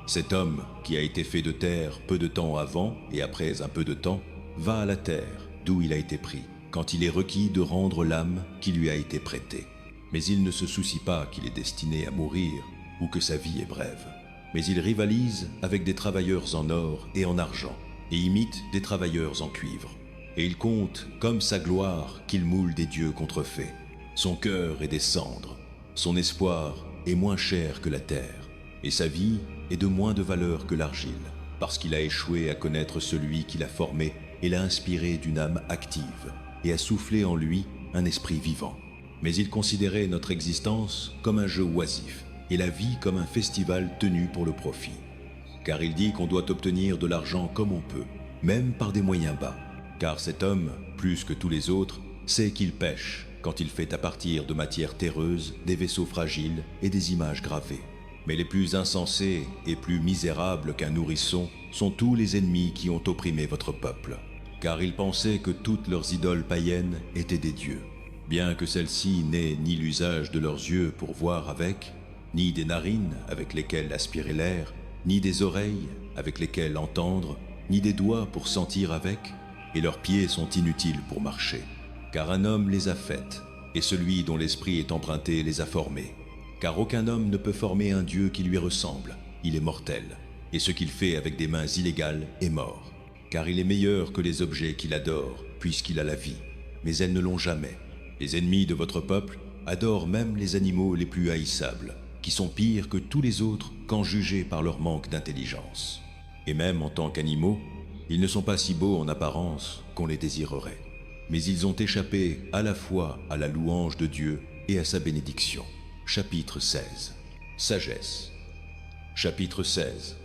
Cet homme, qui a été fait de terre peu de temps avant et après un peu de temps, va à la terre d'où il a été pris, quand il est requis de rendre l'âme qui lui a été prêtée. Mais il ne se soucie pas qu'il est destiné à mourir ou que sa vie est brève. Mais il rivalise avec des travailleurs en or et en argent, et imite des travailleurs en cuivre. Et il compte comme sa gloire qu'il moule des dieux contrefaits. Son cœur est des cendres, son espoir est moins cher que la terre, et sa vie est de moins de valeur que l'argile, parce qu'il a échoué à connaître celui qui l'a formé et l'a inspiré d'une âme active, et a soufflé en lui un esprit vivant. Mais il considérait notre existence comme un jeu oisif, et la vie comme un festival tenu pour le profit. Car il dit qu'on doit obtenir de l'argent comme on peut, même par des moyens bas. Car cet homme, plus que tous les autres, sait qu'il pêche quand il fait à partir de matières terreuses des vaisseaux fragiles et des images gravées. Mais les plus insensés et plus misérables qu'un nourrisson sont tous les ennemis qui ont opprimé votre peuple. Car ils pensaient que toutes leurs idoles païennes étaient des dieux, bien que celles-ci n'aient ni l'usage de leurs yeux pour voir avec, ni des narines avec lesquelles aspirer l'air, ni des oreilles avec lesquelles entendre, ni des doigts pour sentir avec, et leurs pieds sont inutiles pour marcher. Car un homme les a faites, et celui dont l'esprit est emprunté les a formées. Car aucun homme ne peut former un Dieu qui lui ressemble, il est mortel, et ce qu'il fait avec des mains illégales est mort. Car il est meilleur que les objets qu'il adore, puisqu'il a la vie, mais elles ne l'ont jamais. Les ennemis de votre peuple adorent même les animaux les plus haïssables, qui sont pires que tous les autres quand jugés par leur manque d'intelligence. Et même en tant qu'animaux, ils ne sont pas si beaux en apparence qu'on les désirerait. Mais ils ont échappé à la fois à la louange de Dieu et à sa bénédiction. Chapitre 16. Sagesse. Chapitre 16.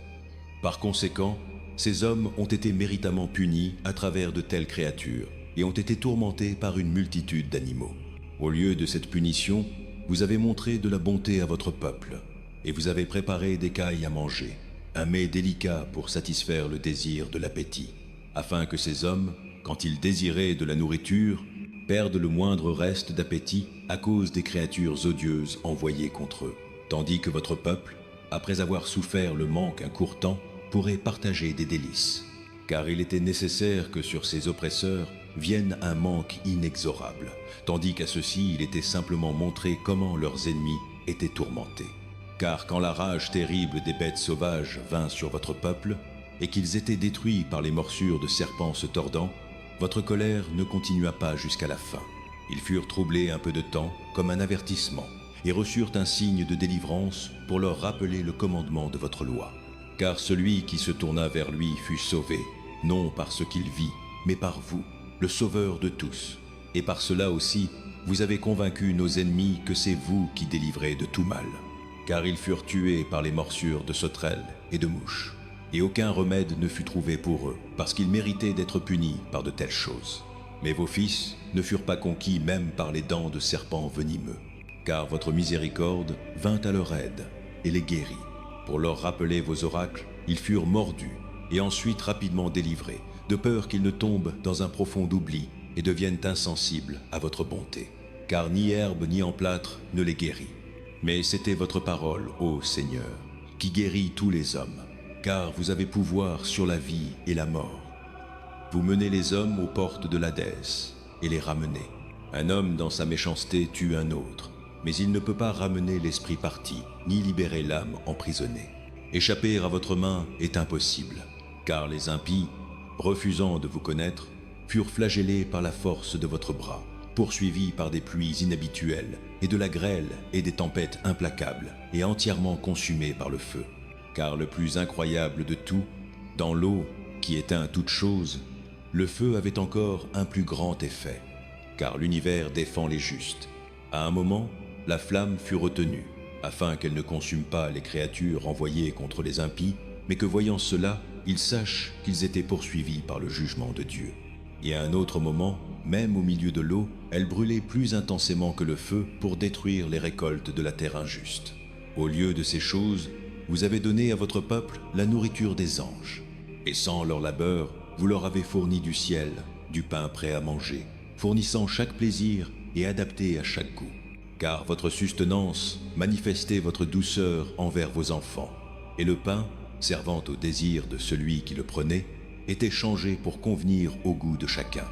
Par conséquent, ces hommes ont été méritamment punis à travers de telles créatures et ont été tourmentés par une multitude d'animaux. Au lieu de cette punition, vous avez montré de la bonté à votre peuple, et vous avez préparé des cailles à manger, un mets délicat pour satisfaire le désir de l'appétit, afin que ces hommes, quand ils désiraient de la nourriture, perdent le moindre reste d'appétit à cause des créatures odieuses envoyées contre eux, tandis que votre peuple, après avoir souffert le manque un court temps, pourrait partager des délices. Car il était nécessaire que sur ces oppresseurs vienne un manque inexorable, tandis qu'à ceux-ci il était simplement montré comment leurs ennemis étaient tourmentés. Car quand la rage terrible des bêtes sauvages vint sur votre peuple, et qu'ils étaient détruits par les morsures de serpents se tordant, votre colère ne continua pas jusqu'à la fin. Ils furent troublés un peu de temps, comme un avertissement, et reçurent un signe de délivrance pour leur rappeler le commandement de votre loi. Car celui qui se tourna vers lui fut sauvé, non par ce qu'il vit, mais par vous, le Sauveur de tous. Et par cela aussi, vous avez convaincu nos ennemis que c'est vous qui délivrez de tout mal. Car ils furent tués par les morsures de sauterelles et de mouches. Et aucun remède ne fut trouvé pour eux, parce qu'ils méritaient d'être punis par de telles choses. Mais vos fils ne furent pas conquis même par les dents de serpents venimeux, car votre miséricorde vint à leur aide et les guérit. Pour leur rappeler vos oracles, ils furent mordus et ensuite rapidement délivrés, de peur qu'ils ne tombent dans un profond oubli et deviennent insensibles à votre bonté. Car ni herbe ni emplâtre ne les guérit. Mais c'était votre parole, ô Seigneur, qui guérit tous les hommes. Car vous avez pouvoir sur la vie et la mort. Vous menez les hommes aux portes de l'Hadès et les ramenez. Un homme dans sa méchanceté tue un autre, mais il ne peut pas ramener l'esprit parti, ni libérer l'âme emprisonnée. Échapper à votre main est impossible, car les impies, refusant de vous connaître, furent flagellés par la force de votre bras, poursuivis par des pluies inhabituelles, et de la grêle et des tempêtes implacables, et entièrement consumés par le feu. Car le plus incroyable de tout, dans l'eau qui éteint toute chose, le feu avait encore un plus grand effet, car l'univers défend les justes. À un moment, la flamme fut retenue, afin qu'elle ne consume pas les créatures envoyées contre les impies, mais que voyant cela, ils sachent qu'ils étaient poursuivis par le jugement de Dieu. Et à un autre moment, même au milieu de l'eau, elle brûlait plus intensément que le feu pour détruire les récoltes de la terre injuste. Au lieu de ces choses, vous avez donné à votre peuple la nourriture des anges. Et sans leur labeur, vous leur avez fourni du ciel, du pain prêt à manger, fournissant chaque plaisir et adapté à chaque goût. Car votre sustenance manifestait votre douceur envers vos enfants, et le pain, servant au désir de celui qui le prenait, était changé pour convenir au goût de chacun.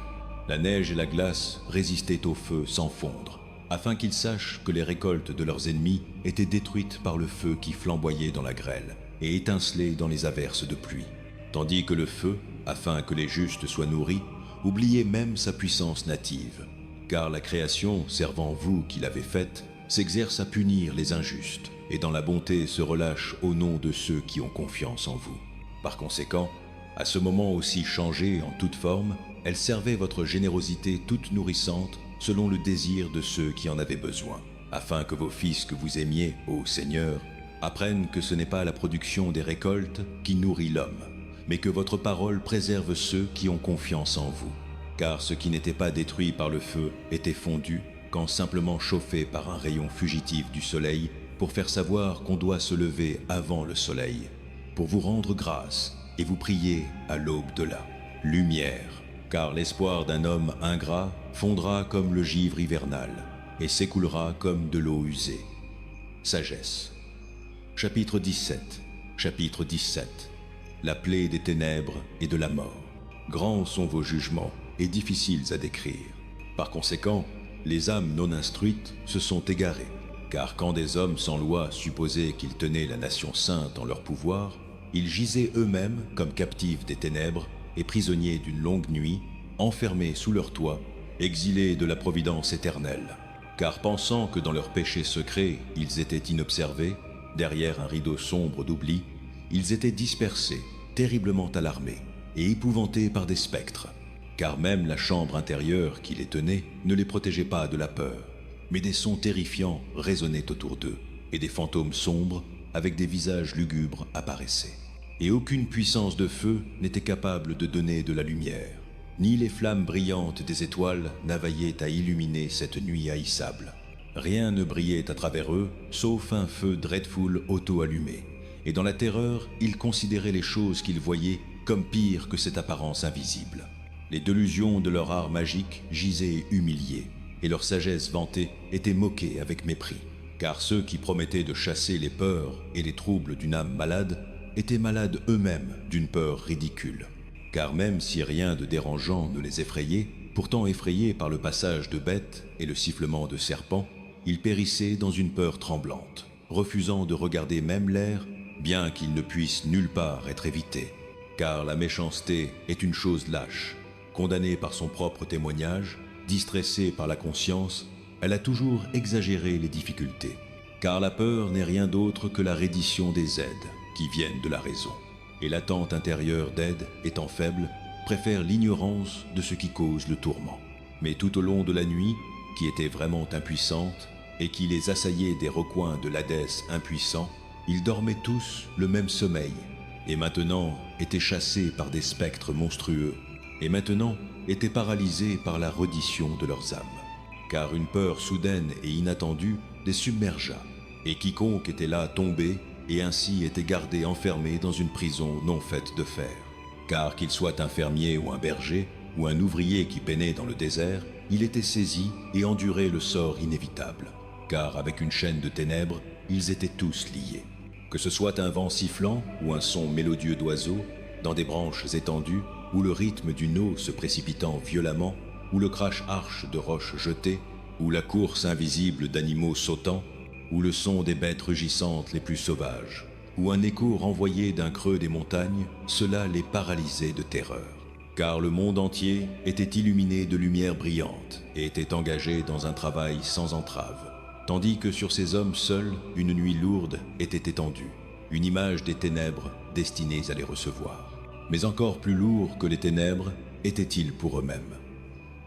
La neige et la glace résistaient au feu sans fondre, afin qu'ils sachent que les récoltes de leurs ennemis étaient détruites par le feu qui flamboyait dans la grêle et étincelait dans les averses de pluie. Tandis que le feu, afin que les justes soient nourris, oubliait même sa puissance native. Car la création, servant vous qui l'avez faite, s'exerce à punir les injustes, et dans la bonté se relâche au nom de ceux qui ont confiance en vous. Par conséquent, à ce moment aussi changé en toute forme, elle servait votre générosité toute nourrissante selon le désir de ceux qui en avaient besoin, afin que vos fils que vous aimiez, ô Seigneur, apprennent que ce n'est pas la production des récoltes qui nourrit l'homme, mais que votre parole préserve ceux qui ont confiance en vous. Car ce qui n'était pas détruit par le feu était fondu quand simplement chauffé par un rayon fugitif du soleil pour faire savoir qu'on doit se lever avant le soleil, pour vous rendre grâce et vous prier à l'aube de la lumière. Car l'espoir d'un homme ingrat fondra comme le givre hivernal et s'écoulera comme de l'eau usée. Sagesse. Chapitre 17. Chapitre 17. La plaie des ténèbres et de la mort. Grands sont vos jugements et difficiles à décrire. Par conséquent, les âmes non instruites se sont égarées, car quand des hommes sans loi supposaient qu'ils tenaient la nation sainte en leur pouvoir, ils gisaient eux-mêmes comme captifs des ténèbres et prisonniers d'une longue nuit, enfermés sous leur toit, exilés de la providence éternelle. Car pensant que dans leurs péchés secrets ils étaient inobservés, derrière un rideau sombre d'oubli, ils étaient dispersés, terriblement alarmés et épouvantés par des spectres. Car même la chambre intérieure qui les tenait ne les protégeait pas de la peur, mais des sons terrifiants résonnaient autour d'eux, et des fantômes sombres avec des visages lugubres apparaissaient. Et aucune puissance de feu n'était capable de donner de la lumière, ni les flammes brillantes des étoiles n'availlaient à illuminer cette nuit haïssable. Rien ne brillait à travers eux, sauf un feu dreadful auto-allumé, et dans la terreur, ils considéraient les choses qu'ils voyaient comme pires que cette apparence invisible. Les delusions de leur art magique gisaient humiliés, et leur sagesse vantée était moquée avec mépris. Car ceux qui promettaient de chasser les peurs et les troubles d'une âme malade étaient malades eux-mêmes d'une peur ridicule. Car même si rien de dérangeant ne les effrayait, pourtant effrayés par le passage de bêtes et le sifflement de serpents, ils périssaient dans une peur tremblante, refusant de regarder même l'air, bien qu'ils ne puissent nulle part être évités. Car la méchanceté est une chose lâche. Condamnée par son propre témoignage, distressée par la conscience, elle a toujours exagéré les difficultés. Car la peur n'est rien d'autre que la reddition des aides qui viennent de la raison. Et l'attente intérieure d'aide étant faible, préfère l'ignorance de ce qui cause le tourment. Mais tout au long de la nuit, qui était vraiment impuissante, et qui les assaillait des recoins de l'Hadès impuissant, ils dormaient tous le même sommeil, et maintenant étaient chassés par des spectres monstrueux, et maintenant étaient paralysés par la reddition de leurs âmes. Car une peur soudaine et inattendue les submergea, et quiconque était là tombait, et ainsi était gardé enfermé dans une prison non faite de fer. Car qu'il soit un fermier ou un berger, ou un ouvrier qui peinait dans le désert, il était saisi et endurait le sort inévitable. Car avec une chaîne de ténèbres, ils étaient tous liés. Que ce soit un vent sifflant ou un son mélodieux d'oiseaux, dans des branches étendues, ou le rythme d'une eau se précipitant violemment, ou le crash-arche de roches jetées, ou la course invisible d'animaux sautant, ou le son des bêtes rugissantes les plus sauvages, ou un écho renvoyé d'un creux des montagnes, cela les paralysait de terreur. Car le monde entier était illuminé de lumière brillante et était engagé dans un travail sans entrave, tandis que sur ces hommes seuls, une nuit lourde était étendue, une image des ténèbres destinées à les recevoir. Mais encore plus lourds que les ténèbres étaient-ils pour eux-mêmes.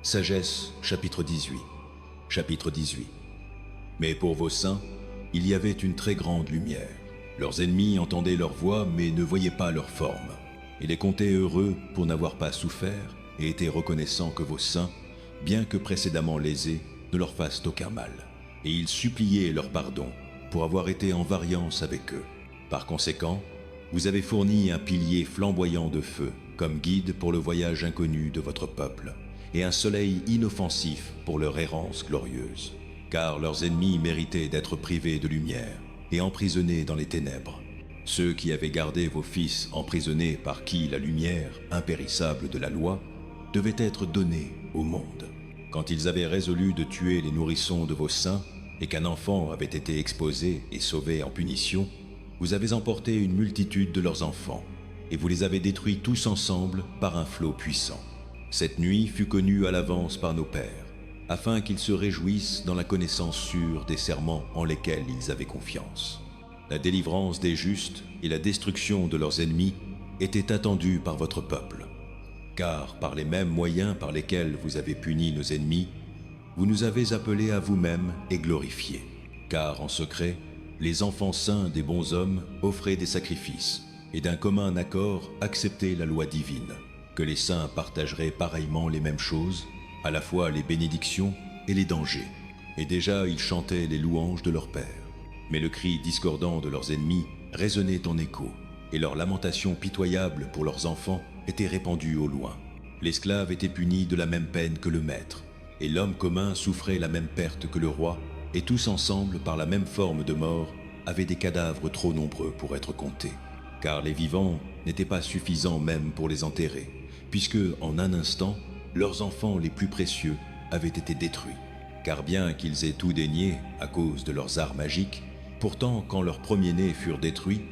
Sagesse, chapitre 18. Chapitre 18. Mais pour vos saints, il y avait une très grande lumière. Leurs ennemis entendaient leur voix mais ne voyaient pas leur forme. Ils les comptaient heureux pour n'avoir pas souffert et étaient reconnaissants que vos saints, bien que précédemment lésés, ne leur fassent aucun mal. Et ils suppliaient leur pardon pour avoir été en variance avec eux. Par conséquent, vous avez fourni un pilier flamboyant de feu comme guide pour le voyage inconnu de votre peuple, et un soleil inoffensif pour leur errance glorieuse. Car leurs ennemis méritaient d'être privés de lumière et emprisonnés dans les ténèbres. Ceux qui avaient gardé vos fils emprisonnés par qui la lumière impérissable de la loi devait être donnée au monde. Quand ils avaient résolu de tuer les nourrissons de vos saints et qu'un enfant avait été exposé et sauvé en punition, vous avez emporté une multitude de leurs enfants et vous les avez détruits tous ensemble par un flot puissant. Cette nuit fut connue à l'avance par nos pères, afin qu'ils se réjouissent dans la connaissance sûre des serments en lesquels ils avaient confiance. La délivrance des justes et la destruction de leurs ennemis étaient attendues par votre peuple. Car par les mêmes moyens par lesquels vous avez puni nos ennemis, vous nous avez appelés à vous-même et glorifiés. Car en secret, les enfants saints des bons hommes offraient des sacrifices et d'un commun accord acceptaient la loi divine, que les saints partageraient pareillement les mêmes choses, à la fois les bénédictions et les dangers. Et déjà ils chantaient les louanges de leur Père. Mais le cri discordant de leurs ennemis résonnait en écho, et leurs lamentations pitoyables pour leurs enfants étaient répandues au loin. L'esclave était puni de la même peine que le maître, et l'homme commun souffrait la même perte que le roi, et tous ensemble, par la même forme de mort, avaient des cadavres trop nombreux pour être comptés. Car les vivants n'étaient pas suffisants même pour les enterrer, puisque, en un instant, leurs enfants les plus précieux avaient été détruits. Car bien qu'ils aient tout dénié à cause de leurs arts magiques, pourtant quand leurs premiers-nés furent détruits,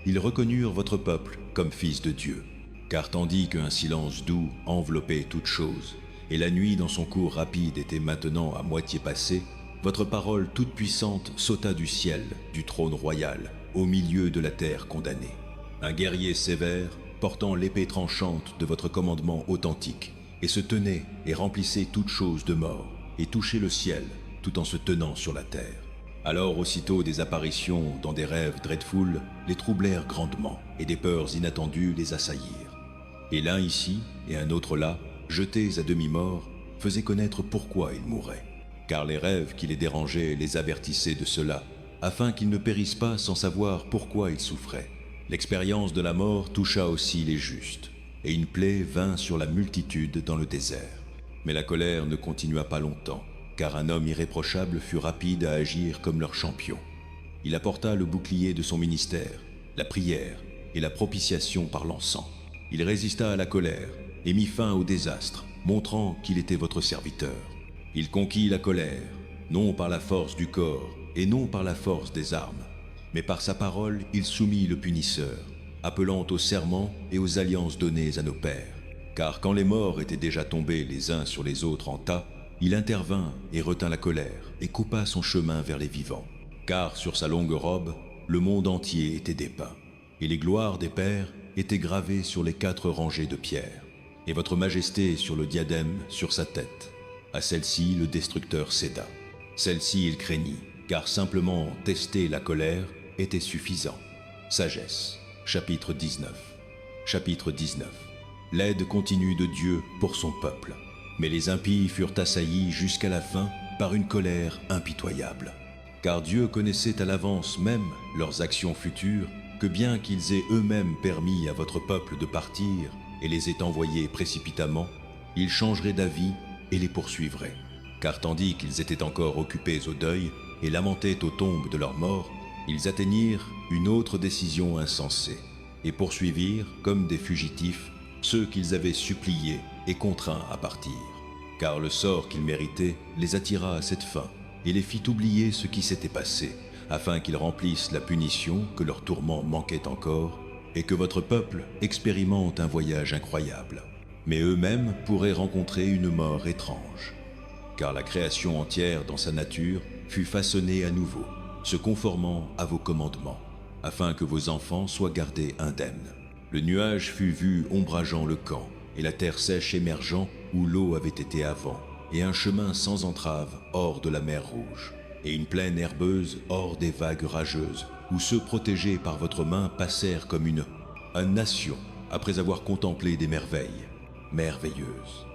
ils reconnurent votre peuple comme fils de Dieu. Car tandis qu'un silence doux enveloppait toute chose, et la nuit dans son cours rapide était maintenant à moitié passée, votre parole toute puissante sauta du ciel, du trône royal, au milieu de la terre condamnée. Un guerrier sévère, portant l'épée tranchante de votre commandement authentique, et se tenait et remplissait toute chose de mort, et touchait le ciel, tout en se tenant sur la terre. Alors aussitôt des apparitions dans des rêves dreadful les troublèrent grandement, et des peurs inattendues les assaillirent. Et l'un ici, et un autre là, jetés à demi-mort, faisaient connaître pourquoi ils mouraient. Car les rêves qui les dérangeaient les avertissaient de cela, afin qu'ils ne périssent pas sans savoir pourquoi ils souffraient. L'expérience de la mort toucha aussi les justes, et une plaie vint sur la multitude dans le désert. Mais la colère ne continua pas longtemps, car un homme irréprochable fut rapide à agir comme leur champion. Il apporta le bouclier de son ministère, la prière et la propitiation par l'encens. Il résista à la colère et mit fin au désastre, montrant qu'il était votre serviteur. Il conquit la colère, non par la force du corps et non par la force des armes, mais par sa parole il soumit le punisseur, appelant aux serments et aux alliances données à nos pères. Car quand les morts étaient déjà tombés les uns sur les autres en tas, il intervint et retint la colère et coupa son chemin vers les vivants. Car sur sa longue robe, le monde entier était dépeint, et les gloires des pères étaient gravées sur les 4 rangées de pierres, et votre majesté sur le diadème sur sa tête. À celle-ci, le destructeur céda. Celle-ci, il craignit, car simplement tester la colère était suffisant. Sagesse, chapitre 19. Chapitre 19. L'aide continue de Dieu pour son peuple. Mais les impies furent assaillis jusqu'à la fin par une colère impitoyable. Car Dieu connaissait à l'avance même leurs actions futures, que bien qu'ils aient eux-mêmes permis à votre peuple de partir et les aient envoyés précipitamment, ils changeraient d'avis et les poursuivraient. Car tandis qu'ils étaient encore occupés au deuil et lamentaient aux tombes de leurs morts, ils atteignirent une autre décision insensée et poursuivirent, comme des fugitifs, ceux qu'ils avaient suppliés et contraints à partir. Car le sort qu'ils méritaient les attira à cette fin et les fit oublier ce qui s'était passé, afin qu'ils remplissent la punition que leur tourment manquait encore et que votre peuple expérimente un voyage incroyable. Mais eux-mêmes pourraient rencontrer une mort étrange. Car la création entière dans sa nature fut façonnée à nouveau, se conformant à vos commandements, afin que vos enfants soient gardés indemnes. Le nuage fut vu ombrageant le camp, et la terre sèche émergeant où l'eau avait été avant, et un chemin sans entrave hors de la mer Rouge. et une plaine herbeuse hors des vagues rageuses, où ceux protégés par votre main passèrent comme une nation, après avoir contemplé des merveilles merveilleuses.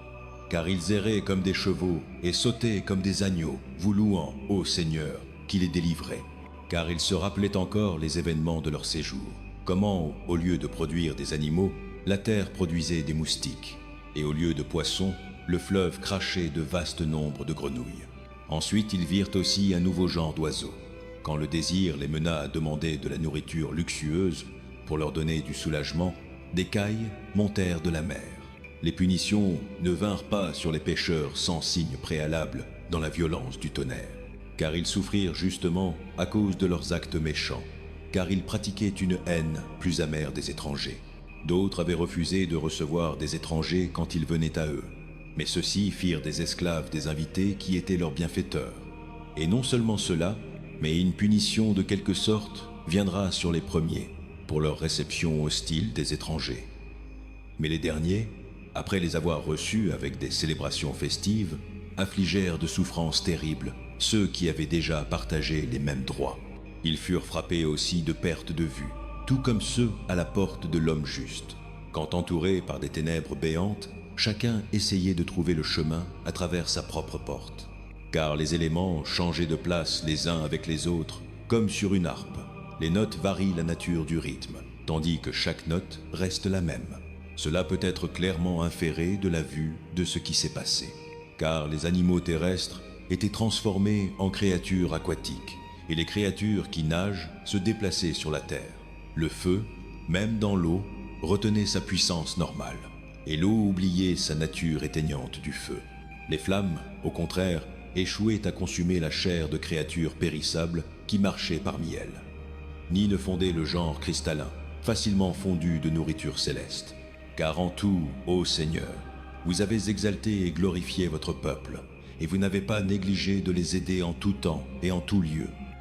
Car ils erraient comme des chevaux et sautaient comme des agneaux, vous louant, ô Seigneur, qui les délivrait. Car ils se rappelaient encore les événements de leur séjour. Comment, au lieu de produire des animaux, la terre produisait des moustiques, et au lieu de poissons, le fleuve crachait de vastes nombres de grenouilles. Ensuite, ils virent aussi un nouveau genre d'oiseaux. Quand le désir les mena à demander de la nourriture luxueuse pour leur donner du soulagement, des cailles montèrent de la mer. Les punitions ne vinrent pas sur les pécheurs sans signe préalable dans la violence du tonnerre, car ils souffrirent justement à cause de leurs actes méchants, car ils pratiquaient une haine plus amère des étrangers. D'autres avaient refusé de recevoir des étrangers quand ils venaient à eux, mais ceux-ci firent des esclaves des invités qui étaient leurs bienfaiteurs. Et non seulement cela, mais une punition de quelque sorte viendra sur les premiers, pour leur réception hostile des étrangers. Mais les derniers, après les avoir reçus avec des célébrations festives, affligèrent de souffrances terribles ceux qui avaient déjà partagé les mêmes droits. Ils furent frappés aussi de perte de vue, tout comme ceux à la porte de l'homme juste. Quand entourés par des ténèbres béantes, chacun essayait de trouver le chemin à travers sa propre porte. Car les éléments changeaient de place les uns avec les autres, comme sur une harpe. Les notes varient la nature du rythme, tandis que chaque note reste la même. Cela peut être clairement inféré de la vue de ce qui s'est passé. Car les animaux terrestres étaient transformés en créatures aquatiques, et les créatures qui nagent se déplaçaient sur la terre. Le feu, même dans l'eau, retenait sa puissance normale, et l'eau oubliait sa nature éteignante du feu. Les flammes, au contraire, échouaient à consumer la chair de créatures périssables qui marchaient parmi elles. Ni ne fondaient le genre cristallin, facilement fondu de nourriture céleste. Car en tout, ô Seigneur, vous avez exalté et glorifié votre peuple, et vous n'avez pas négligé de les aider en tout temps et en tout lieu,